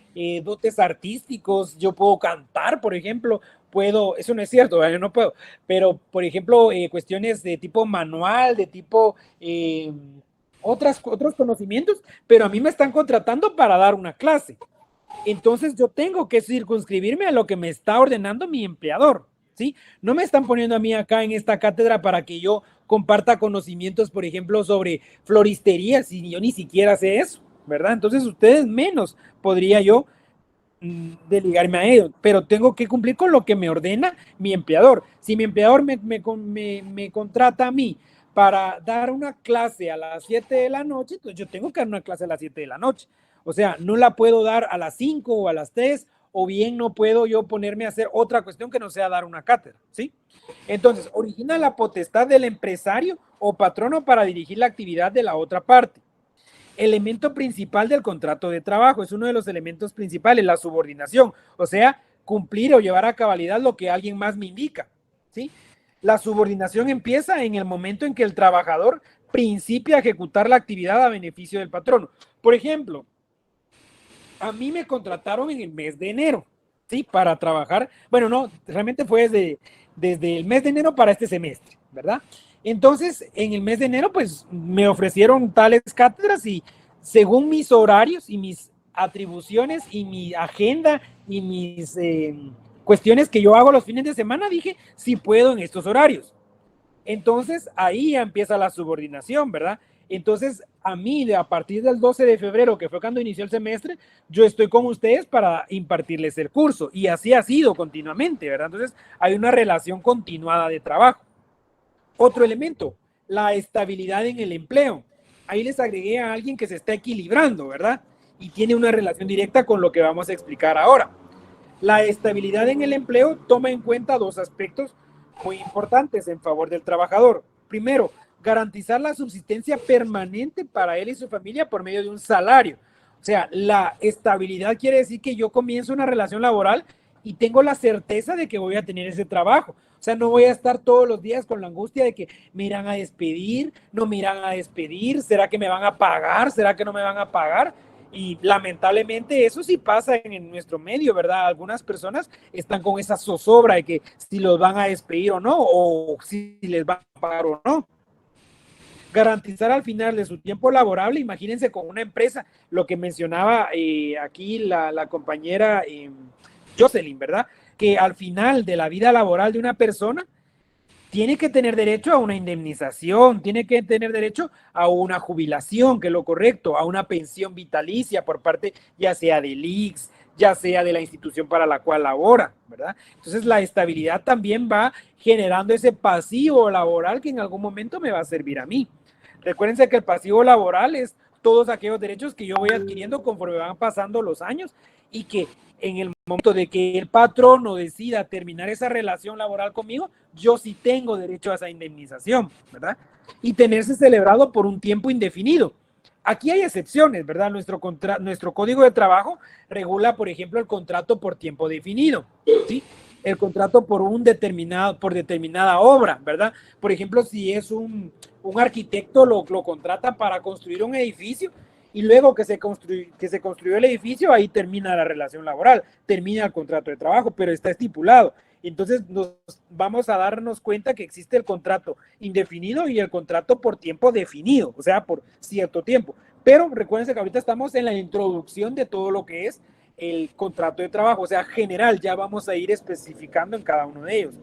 dotes artísticos, yo puedo cantar, por ejemplo, eso no es cierto, yo no puedo, pero por ejemplo, cuestiones de tipo manual, de tipo otros conocimientos, pero a mí me están contratando para dar una clase. Entonces yo tengo que circunscribirme a lo que me está ordenando mi empleador, ¿sí? No me están poniendo a mí acá en esta cátedra para que yo comparta conocimientos, por ejemplo, sobre floristería, si yo ni siquiera sé eso, ¿verdad? Entonces ustedes menos podría yo delegarme a ellos, pero tengo que cumplir con lo que me ordena mi empleador. Si mi empleador me contrata a mí para dar una clase a las 7 de la noche, entonces yo tengo que dar una clase a las 7 de la noche. O sea, no la puedo dar a las 5 o a las 3, o bien no puedo yo ponerme a hacer otra cuestión que no sea dar una cátedra, ¿sí? Entonces, origina la potestad del empresario o patrono para dirigir la actividad de la otra parte. Elemento principal del contrato de trabajo, es uno de los elementos principales, la subordinación, o sea, cumplir o llevar a cabalidad lo que alguien más me indica, ¿sí? La subordinación empieza en el momento en que el trabajador principia a ejecutar la actividad a beneficio del patrono. Por ejemplo, a mí me contrataron en el mes de enero, ¿sí? Para trabajar, bueno, no, realmente fue desde el mes de enero para este semestre, ¿verdad? Entonces, en el mes de enero, pues me ofrecieron tales cátedras y según mis horarios y mis atribuciones y mi agenda y mis cuestiones que yo hago los fines de semana, dije, sí puedo en estos horarios. Entonces, ahí empieza la subordinación, ¿verdad? Entonces, a mí, a partir del 12 de febrero, que fue cuando inició el semestre, yo estoy con ustedes para impartirles el curso. Y así ha sido continuamente, ¿verdad? Entonces, hay una relación continuada de trabajo. Otro elemento, la estabilidad en el empleo. Ahí les agregué a alguien que se está equilibrando, ¿verdad? Y tiene una relación directa con lo que vamos a explicar ahora. La estabilidad en el empleo toma en cuenta dos aspectos muy importantes en favor del trabajador. Primero, garantizar la subsistencia permanente para él y su familia por medio de un salario. O sea, la estabilidad quiere decir que yo comienzo una relación laboral y tengo la certeza de que voy a tener ese trabajo. O sea, no voy a estar todos los días con la angustia de que me irán a despedir, no me irán a despedir, ¿será que me van a pagar? ¿Será que no me van a pagar? Y lamentablemente eso sí pasa en nuestro medio, ¿verdad? Algunas personas están con esa zozobra de que si los van a despedir o no, o si les van a pagar o no. Garantizar al final de su tiempo laborable, imagínense con una empresa, lo que mencionaba aquí la compañera Jocelyn, ¿verdad? Que al final de la vida laboral de una persona, tiene que tener derecho a una indemnización, tiene que tener derecho a una jubilación, que es lo correcto, a una pensión vitalicia por parte ya sea del IX, ya sea de la institución para la cual labora, ¿verdad? Entonces la estabilidad también va generando ese pasivo laboral que en algún momento me va a servir a mí. Recuérdense que el pasivo laboral es todos aquellos derechos que yo voy adquiriendo conforme van pasando los años y que en el momento de que el patrono decida terminar esa relación laboral conmigo, yo sí tengo derecho a esa indemnización, ¿verdad? Y tenerse celebrado por un tiempo indefinido. Aquí hay excepciones, ¿verdad? Nuestro código de trabajo regula, por ejemplo, el contrato por tiempo definido, ¿sí? El contrato por determinada obra, ¿verdad? Por ejemplo, si es un arquitecto lo contrata para construir un edificio y luego que se construyó el edificio, ahí termina la relación laboral, termina el contrato de trabajo, pero está estipulado. Entonces nos vamos a darnos cuenta que existe el contrato indefinido y el contrato por tiempo definido, o sea, por cierto tiempo. Pero recuérdense que ahorita estamos en la introducción de todo lo que es el contrato de trabajo, o sea, general, ya vamos a ir especificando en cada uno de ellos.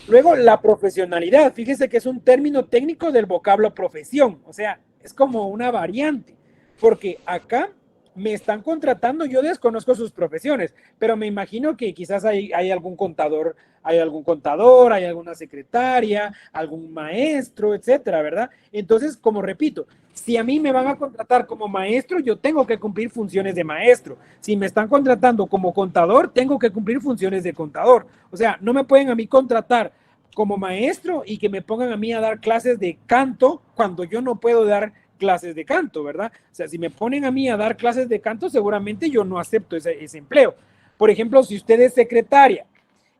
Luego, la profesionalidad, fíjense que es un término técnico del vocablo profesión, o sea, es como una variante, porque acá me están contratando, yo desconozco sus profesiones, pero me imagino que quizás hay algún contador, hay alguna secretaria, algún maestro, etcétera, ¿verdad? Entonces, como repito, si a mí me van a contratar como maestro, yo tengo que cumplir funciones de maestro. Si me están contratando como contador, tengo que cumplir funciones de contador. O sea, no me pueden a mí contratar como maestro y que me pongan a mí a dar clases de canto cuando yo no puedo dar clases de canto, ¿verdad? O sea, si me ponen a mí a dar clases de canto, seguramente yo no acepto ese empleo. Por ejemplo, si usted es secretaria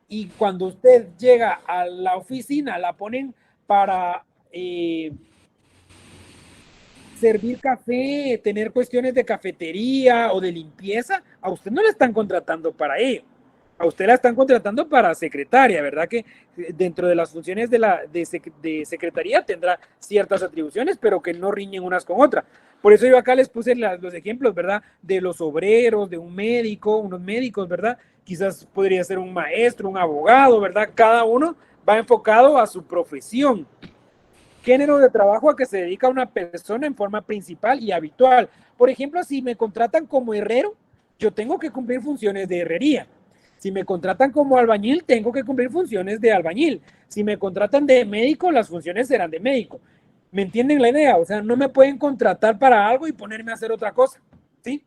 y cuando usted llega a la oficina, la ponen para servir café, tener cuestiones de cafetería o de limpieza, a usted no le están contratando para ello. A usted la están contratando para secretaria, ¿verdad? Que dentro de las funciones de secretaría tendrá ciertas atribuciones, pero que no riñen unas con otras. Por eso yo acá les puse los ejemplos, ¿verdad? De los obreros, de un médico, unos médicos, ¿verdad? Quizás podría ser un maestro, un abogado, ¿verdad? Cada uno va enfocado a su profesión. Género de trabajo a que se dedica una persona en forma principal y habitual. Por ejemplo, si me contratan como herrero, yo tengo que cumplir funciones de herrería. Si me contratan como albañil, tengo que cumplir funciones de albañil. Si me contratan de médico, las funciones serán de médico. ¿Me entienden la idea? O sea, no me pueden contratar para algo y ponerme a hacer otra cosa, ¿sí?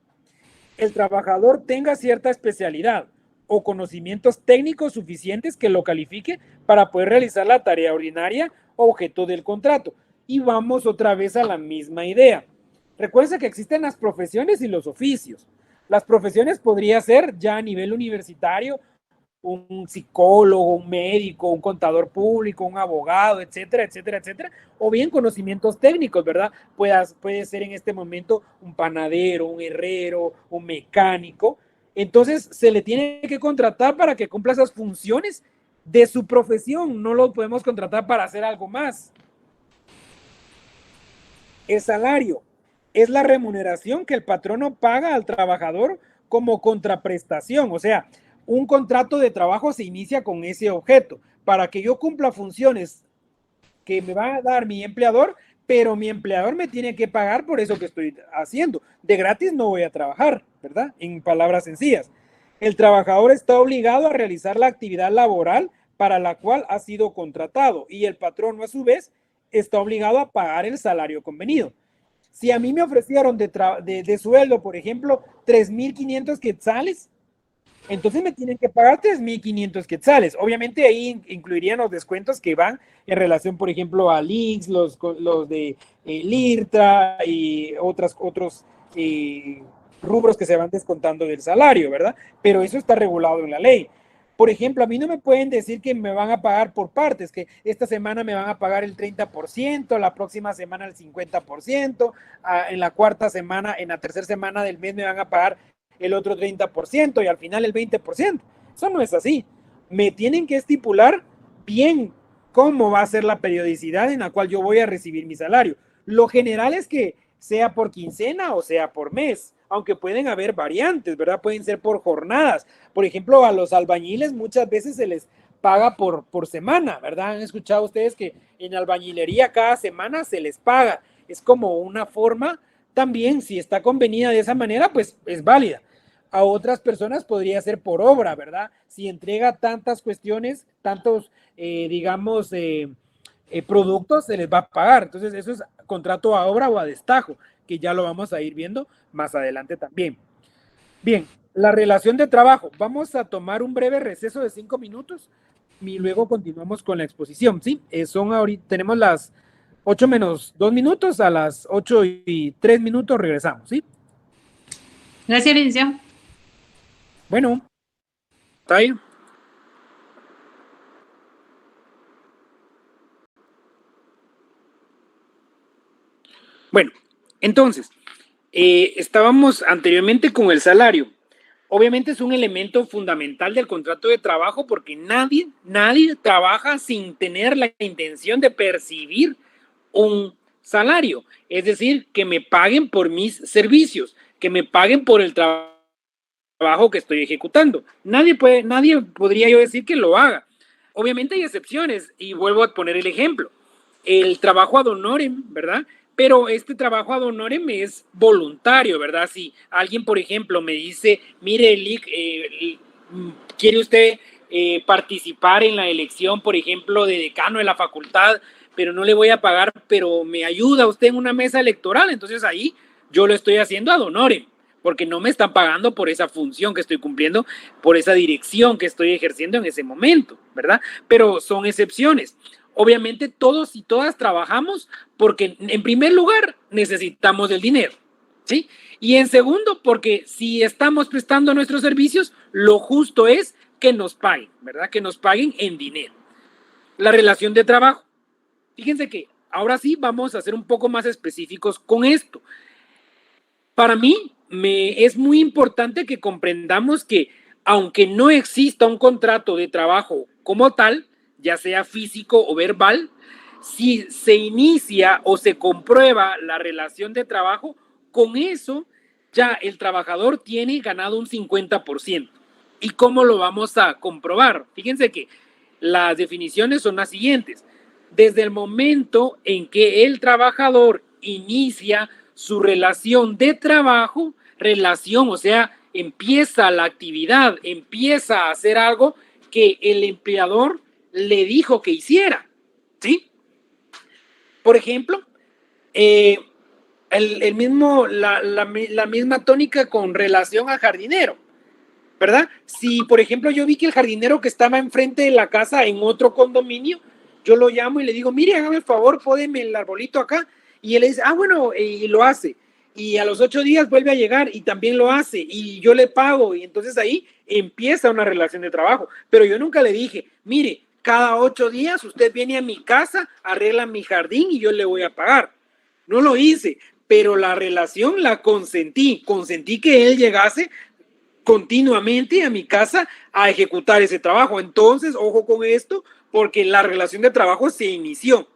El trabajador tenga cierta especialidad o conocimientos técnicos suficientes que lo califique para poder realizar la tarea ordinaria objeto del contrato. Y vamos otra vez a la misma idea. Recuerden que existen las profesiones y los oficios. Las profesiones podría ser ya a nivel universitario un psicólogo, un médico, un contador público, un abogado, etcétera, etcétera, etcétera, o bien conocimientos técnicos, ¿verdad? Puede ser en este momento un panadero, un herrero, un mecánico. Entonces se le tiene que contratar para que cumpla esas funciones de su profesión, no lo podemos contratar para hacer algo más. El salario es la remuneración que el patrono paga al trabajador como contraprestación, o sea, un contrato de trabajo se inicia con ese objeto, para que yo cumpla funciones que me va a dar mi empleador, pero mi empleador me tiene que pagar por eso que estoy haciendo. De gratis no voy a trabajar, ¿verdad? En palabras sencillas. El trabajador está obligado a realizar la actividad laboral para la cual ha sido contratado y el patrono a su vez está obligado a pagar el salario convenido. Si a mí me ofrecieron de sueldo, por ejemplo, 3,500 quetzales, entonces me tienen que pagar 3,500 quetzales. Obviamente ahí incluirían los descuentos que van en relación, por ejemplo, a LIX, los de LIRTA y otros rubros que se van descontando del salario, ¿verdad? Pero eso está regulado en la ley. Por ejemplo, a mí no me pueden decir que me van a pagar por partes, que esta semana me van a pagar el 30%, la próxima semana el 50%, en la cuarta semana, en la tercera semana del mes me van a pagar el otro 30% y al final el 20%. Eso no es así. Me tienen que estipular bien cómo va a ser la periodicidad en la cual yo voy a recibir mi salario. Lo general es que sea por quincena o sea por mes, aunque pueden haber variantes, ¿verdad? Pueden ser por jornadas. Por ejemplo, a los albañiles muchas veces se les paga por semana, ¿verdad? Han escuchado ustedes que en albañilería cada semana se les paga. Es como una forma también, si está convenida de esa manera, pues es válida. A otras personas podría ser por obra, ¿verdad? Si entrega tantas cuestiones, tantos, productos, se les va a pagar. Entonces, eso es contrato a obra o a destajo, que ya lo vamos a ir viendo más adelante también. Bien, la relación de trabajo. Vamos a tomar un breve receso de 5 minutos y luego continuamos con la exposición, ¿sí? Tenemos las 8 menos 2 minutos, a las 8:03 regresamos, ¿sí? Gracias, licenciado. Bueno, está ahí. Bueno, entonces, estábamos anteriormente con el salario. Obviamente es un elemento fundamental del contrato de trabajo porque nadie trabaja sin tener la intención de percibir un salario. Es decir, que me paguen por mis servicios, que me paguen por el trabajo que estoy ejecutando. Nadie podría yo decir que lo haga. Obviamente hay excepciones y vuelvo a poner el ejemplo. El trabajo ad honorem, ¿verdad? Pero este trabajo ad honorem es voluntario, ¿verdad? Si alguien, por ejemplo, me dice, mire, ¿quiere usted participar en la elección, por ejemplo, de decano de la facultad, pero no le voy a pagar, pero me ayuda usted en una mesa electoral? Entonces ahí yo lo estoy haciendo ad honorem, porque no me están pagando por esa función que estoy cumpliendo, por esa dirección que estoy ejerciendo en ese momento, ¿verdad? Pero son excepciones. Obviamente todos y todas trabajamos porque en primer lugar necesitamos el dinero, ¿sí? Y en segundo, porque si estamos prestando nuestros servicios, lo justo es que nos paguen, ¿verdad? Que nos paguen en dinero. La relación de trabajo. Fíjense que ahora sí vamos a ser un poco más específicos con esto. Para mí es muy importante que comprendamos que aunque no exista un contrato de trabajo como tal, ya sea físico o verbal, si se inicia o se comprueba la relación de trabajo, con eso ya el trabajador tiene ganado un 50%. ¿Y cómo lo vamos a comprobar? Fíjense que las definiciones son las siguientes. Desde el momento en que el trabajador inicia su relación de trabajo, o sea, empieza la actividad, empieza a hacer algo que el empleador le dijo que hiciera, ¿sí? Por ejemplo, la misma tónica con relación al jardinero, ¿verdad? Si, por ejemplo, yo vi que el jardinero que estaba enfrente de la casa en otro condominio, yo lo llamo y le digo, mire, hágame el favor, pódeme el arbolito acá, y él dice, bueno, y lo hace. y a los 8 días vuelve a llegar y también lo hace y yo le pago y entonces ahí empieza una relación de trabajo. Pero yo nunca le dije, mire, cada 8 días usted viene a mi casa, arregla mi jardín y yo le voy a pagar. No lo hice, pero la relación la consentí que él llegase continuamente a mi casa a ejecutar ese trabajo. Entonces, ojo con esto, porque la relación de trabajo se inició,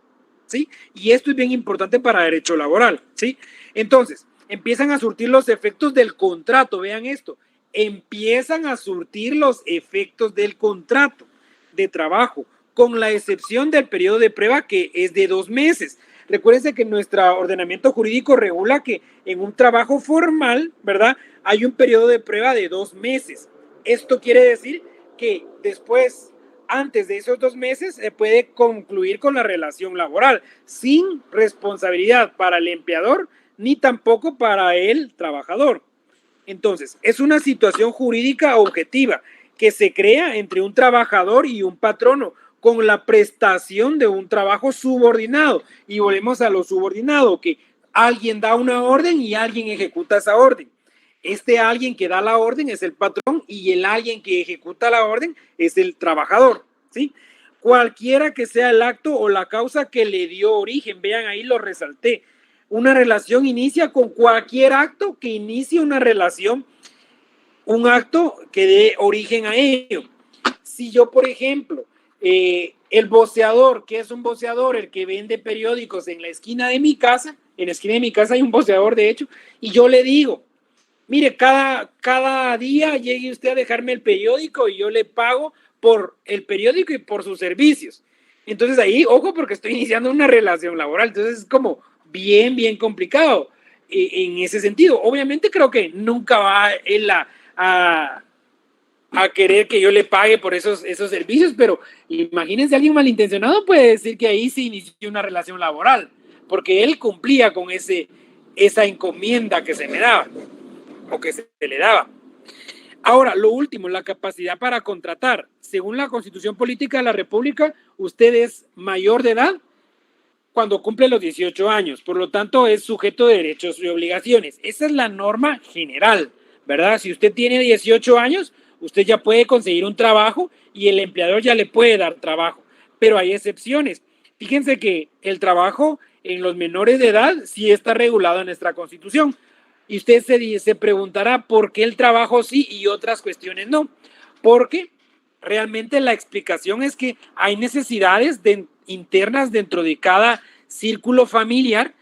¿sí? Y esto es bien importante para derecho laboral, ¿sí? Entonces, empiezan a surtir los efectos del contrato, vean esto, empiezan a surtir los efectos del contrato de trabajo, con la excepción del periodo de prueba que es de 2 meses. Recuérdense que nuestro ordenamiento jurídico regula que en un trabajo formal, ¿verdad?, hay un periodo de prueba de 2 meses. Esto quiere decir que después, antes de esos 2 meses, se puede concluir con la relación laboral sin responsabilidad para el empleador ni tampoco para el trabajador. Entonces, es una situación jurídica objetiva que se crea entre un trabajador y un patrono con la prestación de un trabajo subordinado. Y volvemos a lo subordinado, que alguien da una orden y alguien ejecuta esa orden. Este alguien que da la orden es el patrón y el alguien que ejecuta la orden es el trabajador, ¿sí? Cualquiera que sea el acto o la causa que le dio origen, vean ahí lo resalté. Una relación inicia con cualquier acto que inicie una relación, un acto que dé origen a ello. Si yo, por ejemplo, el voceador, ¿qué es un voceador? El que vende periódicos en la esquina de mi casa, en la esquina de mi casa hay un voceador de hecho, y yo le digo, mire, cada día llegue usted a dejarme el periódico y yo le pago por el periódico y por sus servicios. Entonces ahí, ojo, porque estoy iniciando una relación laboral, entonces es como bien complicado en ese sentido. Obviamente creo que nunca va él a querer que yo le pague por esos servicios, pero imagínense, alguien malintencionado puede decir que ahí se inició una relación laboral, porque él cumplía con esa encomienda que se me daba, o que se le daba. Ahora, lo último, la capacidad para contratar. Según la Constitución Política de la República, usted es mayor de edad cuando cumple los 18 años, por lo tanto es sujeto de derechos y obligaciones. Esa es la norma general, ¿verdad? Si usted tiene 18 años, usted ya puede conseguir un trabajo y el empleador ya le puede dar trabajo, pero hay excepciones. Fíjense que el trabajo en los menores de edad sí está regulado en nuestra Constitución. Y usted se preguntará por qué el trabajo sí y otras cuestiones no. Porque realmente la explicación es que hay necesidades internas dentro de cada círculo familiar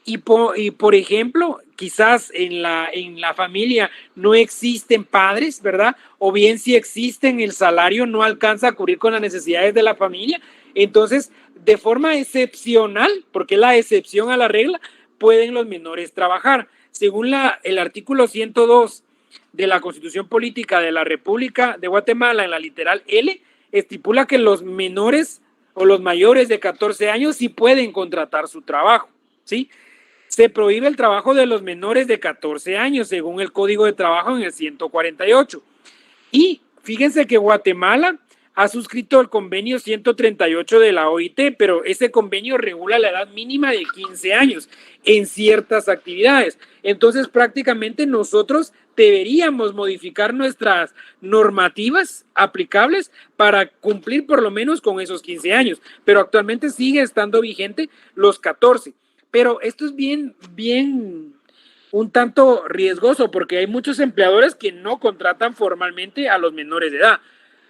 y por ejemplo, quizás en la familia no existen padres, ¿verdad? O bien si existen, el salario no alcanza a cubrir con las necesidades de la familia. Entonces, de forma excepcional, porque es la excepción a la regla, pueden los menores trabajar. Según el artículo 102 de la Constitución Política de la República de Guatemala, en la literal L, estipula que los menores o los mayores de 14 años sí pueden contratar su trabajo, ¿sí? Se prohíbe el trabajo de los menores de 14 años, según el Código de Trabajo en el 148. Y fíjense que Guatemala ha suscrito el convenio 138 de la OIT, pero ese convenio regula la edad mínima de 15 años en ciertas actividades. Entonces, prácticamente nosotros deberíamos modificar nuestras normativas aplicables para cumplir por lo menos con esos 15 años, pero actualmente sigue estando vigente los 14. Pero esto es bien un tanto riesgoso porque hay muchos empleadores que no contratan formalmente a los menores de edad.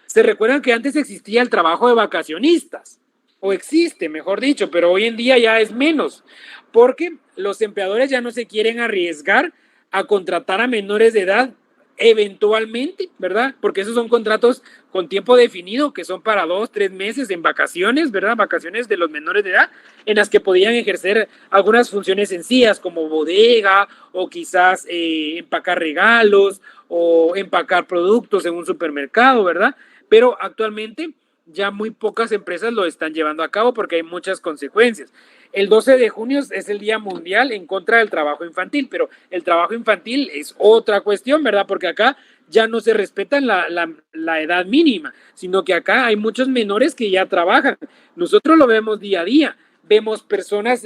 Se recuerdan que antes existía el trabajo de vacacionistas, o existe, mejor dicho, pero hoy en día ya es menos, porque los empleadores ya no se quieren arriesgar a contratar a menores de edad eventualmente, ¿verdad? Porque esos son contratos con tiempo definido, que son para 2, 3 meses en vacaciones, ¿verdad? Vacaciones de los menores de edad, en las que podían ejercer algunas funciones sencillas como bodega o quizás empacar regalos o empacar productos en un supermercado, ¿verdad? Pero actualmente ya muy pocas empresas lo están llevando a cabo porque hay muchas consecuencias. El 12 de junio es el Día Mundial en contra del trabajo infantil, pero el trabajo infantil es otra cuestión, ¿verdad? Porque acá ya no se respeta la edad mínima, sino que acá hay muchos menores que ya trabajan. Nosotros lo vemos día a día. vemos personas,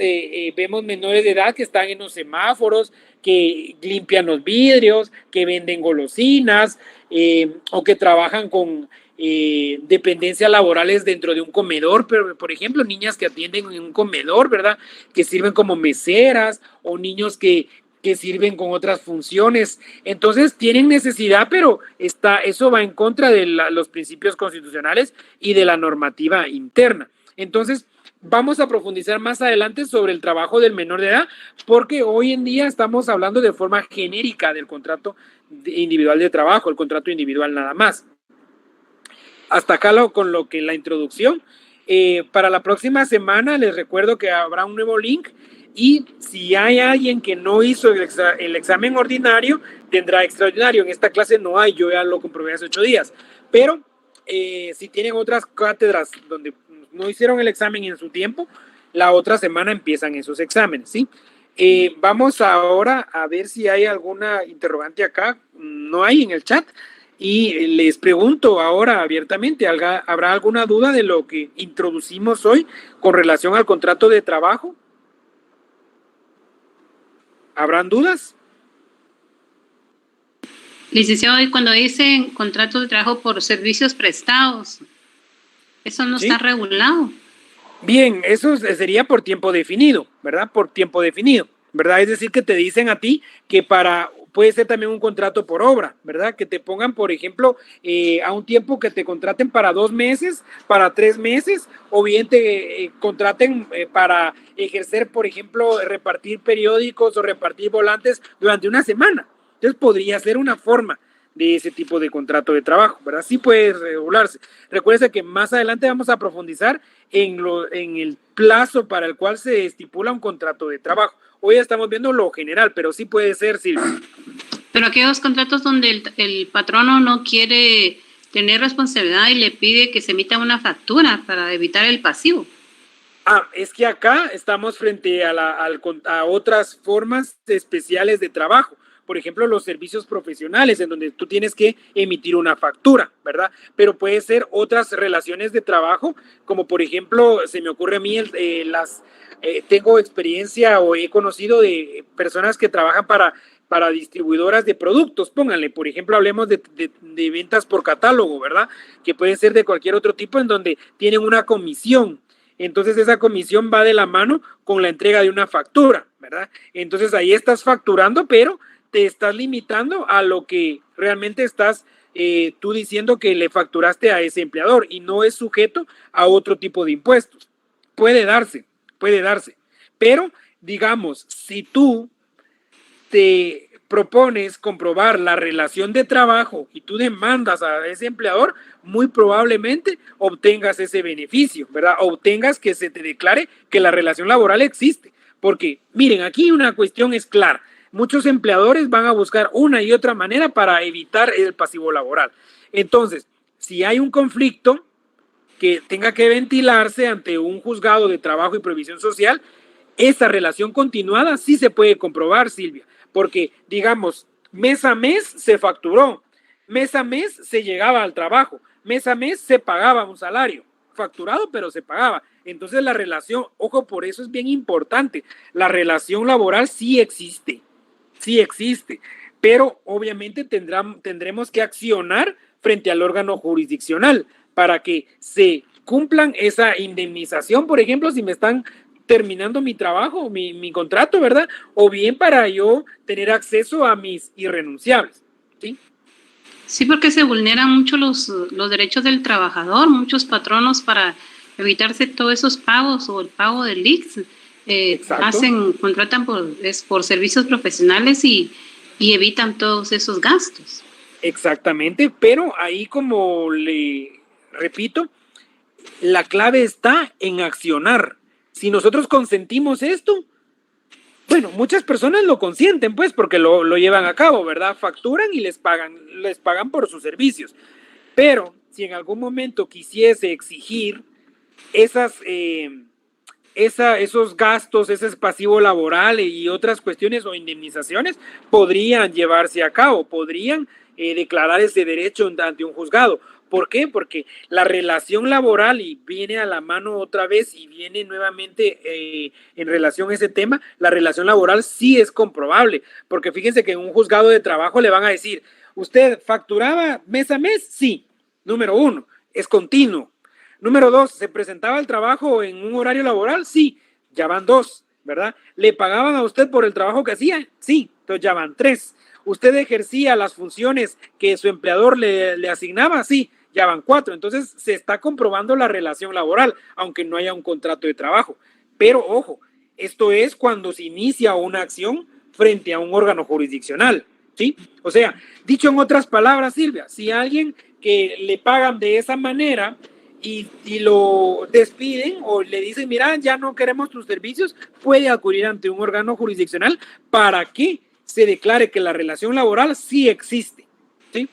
vemos menores de edad que están en los semáforos, que limpian los vidrios, que venden golosinas, o que trabajan con dependencias laborales dentro de un comedor, pero por ejemplo, niñas que atienden en un comedor, ¿verdad? Que sirven como meseras, o niños que sirven con otras funciones. Entonces tienen necesidad, pero eso va en contra de los principios constitucionales y de la normativa interna. Entonces, vamos a profundizar más adelante sobre el trabajo del menor de edad, porque hoy en día estamos hablando de forma genérica del contrato individual de trabajo, el contrato individual nada más. Hasta acá con lo que la introducción. Para la próxima semana les recuerdo que habrá un nuevo link, y si hay alguien que no hizo el examen ordinario, tendrá extraordinario. En esta clase no hay, yo ya lo comprobé hace 8 días, pero si tienen otras cátedras donde no hicieron el examen en su tiempo, la otra semana empiezan esos exámenes, ¿sí? Vamos ahora a ver si hay alguna interrogante acá. No hay en el chat, y les pregunto ahora abiertamente, ¿habrá alguna duda de lo que introducimos hoy con relación al contrato de trabajo? ¿Habrán dudas? Licenciado, y cuando dicen contrato de trabajo por servicios prestados, eso no está regulado. Bien, eso sería por tiempo definido, ¿verdad? Por tiempo definido, ¿verdad? Es decir, que te dicen a ti que puede ser también un contrato por obra, ¿verdad? Que te pongan, por ejemplo, a un tiempo que te contraten para 2 meses, para 3 meses, o bien te contraten para ejercer, por ejemplo, repartir periódicos o repartir volantes durante una semana. Entonces podría ser una forma de ese tipo de contrato de trabajo, ¿verdad? Sí puede regularse. Recuerden que más adelante vamos a profundizar en el plazo para el cual se estipula un contrato de trabajo. Hoy estamos viendo lo general, pero sí puede ser, Silvia. Pero aquellos contratos donde el patrono no quiere tener responsabilidad y le pide que se emita una factura para evitar el pasivo. Es que acá estamos frente a otras formas especiales de trabajo. Por ejemplo, los servicios profesionales, en donde tú tienes que emitir una factura, ¿verdad? Pero puede ser otras relaciones de trabajo, como por ejemplo, se me ocurre a mí, tengo experiencia o he conocido de personas que trabajan para distribuidoras de productos, pónganle, por ejemplo, hablemos de ventas por catálogo, ¿verdad? Que puede ser de cualquier otro tipo, en donde tienen una comisión. Entonces esa comisión va de la mano con la entrega de una factura, ¿verdad? Entonces ahí estás facturando, pero te estás limitando a lo que realmente estás tú diciendo que le facturaste a ese empleador, y no es sujeto a otro tipo de impuestos. Puede darse, pero digamos, si tú te propones comprobar la relación de trabajo y tú demandas a ese empleador, muy probablemente obtengas ese beneficio, ¿verdad? Obtengas que se te declare que la relación laboral existe. Porque, miren, aquí una cuestión es clara. Muchos empleadores van a buscar una y otra manera para evitar el pasivo laboral. Entonces, si hay un conflicto que tenga que ventilarse ante un juzgado de trabajo y previsión social, esa relación continuada sí se puede comprobar, Silvia, porque, digamos, mes a mes se facturó, mes a mes se llegaba al trabajo, mes a mes se pagaba un salario, facturado, pero se pagaba. Entonces la relación, ojo, por eso es bien importante, la relación laboral sí existe, pero obviamente tendremos que accionar frente al órgano jurisdiccional para que se cumplan esa indemnización, por ejemplo, si me están terminando mi trabajo, mi contrato, ¿verdad? O bien para yo tener acceso a mis irrenunciables, ¿sí? Sí, porque se vulneran mucho los derechos del trabajador, muchos patronos para evitarse todos esos pagos o el pago del IX, contratan por servicios profesionales y evitan todos esos gastos. Exactamente, pero ahí, como le repito, la clave está en accionar. Si nosotros consentimos esto, bueno, muchas personas lo consienten, pues, porque lo llevan a cabo, ¿verdad? Facturan y les pagan por sus servicios. Pero si en algún momento quisiese exigir esos gastos, ese pasivo laboral y otras cuestiones o indemnizaciones, podrían llevarse a cabo, podrían declarar ese derecho ante un juzgado. ¿Por qué? Porque la relación laboral, y viene a la mano otra vez y viene nuevamente en relación a ese tema, la relación laboral sí es comprobable, porque fíjense que en un juzgado de trabajo le van a decir, ¿usted facturaba mes a mes? Sí. Número 1, es continuo. Número 2, ¿se presentaba al trabajo en un horario laboral? Sí. Ya van 2, ¿verdad? ¿Le pagaban a usted por el trabajo que hacía? Sí. Entonces ya van 3. ¿Usted ejercía las funciones que su empleador le asignaba? Sí. Ya van 4. Entonces se está comprobando la relación laboral, aunque no haya un contrato de trabajo. Pero ojo, esto es cuando se inicia una acción frente a un órgano jurisdiccional, ¿sí? O sea, dicho en otras palabras, Silvia, si alguien que le pagan de esa manera y lo despiden o le dicen, mira, ya no queremos tus servicios, puede acudir ante un órgano jurisdiccional para que se declare que la relación laboral sí existe, ¿sí?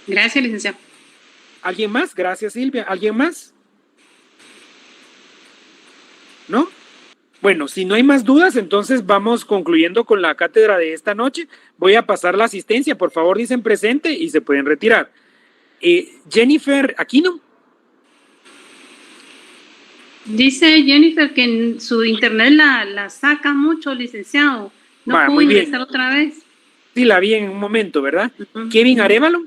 Gracias, licenciado. ¿Alguien más? Gracias, Silvia. ¿Alguien más? ¿No? Bueno, si no hay más dudas, entonces vamos concluyendo con la cátedra de esta noche. Voy a pasar la asistencia. Por favor, dicen presente y se pueden retirar. Jennifer Aquino. Dice Jennifer que en su internet la saca mucho, licenciado. No pudo ingresar otra vez. Sí, la vi en un momento, ¿verdad? Kevin Arévalo.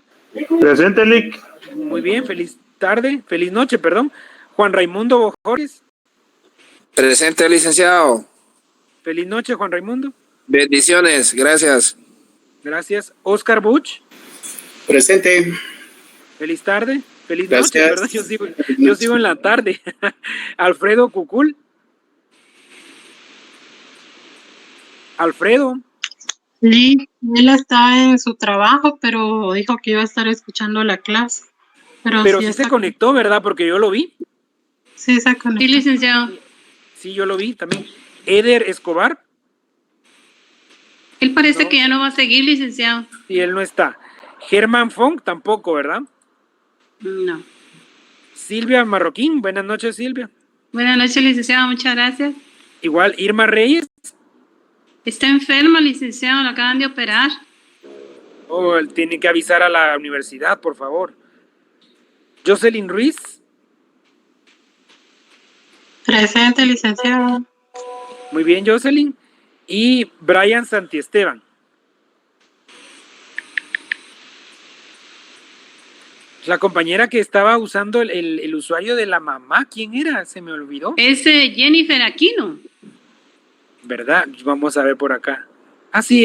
Presente, Lic. Muy bien, feliz tarde, feliz noche, perdón. Juan Raimundo Bojores. Presente, licenciado. Feliz noche, Juan Raimundo. Bendiciones, gracias. Gracias. Oscar Buch. Presente. Feliz tarde, feliz Gracias. noche, ¿verdad? Yo sigo en la tarde. Alfredo Cucul. Alfredo. Sí, él está en su trabajo, pero dijo que iba a estar escuchando la clase. Pero sí se conectó, ¿verdad? Porque yo lo vi. Sí, se conectó. Sí, licenciado. Sí, yo lo vi también. Eder Escobar. Él parece que ya no va a seguir, licenciado. Sí, él no está. Germán Funk tampoco, ¿verdad? No. Silvia Marroquín. Buenas noches, Silvia. Buenas noches, licenciado. Muchas gracias. Igual, Irma Reyes. Está enferma, licenciado. La acaban de operar. Oh, él tiene que avisar a la universidad, por favor. Jocelyn Ruiz. Presente, licenciado. Muy bien, Jocelyn. Y Brian Santiesteban. La compañera que estaba usando el usuario de la mamá, ¿quién era? Se me olvidó. Es Jennifer Aquino. ¿Verdad? Vamos a ver por acá. Ah, sí,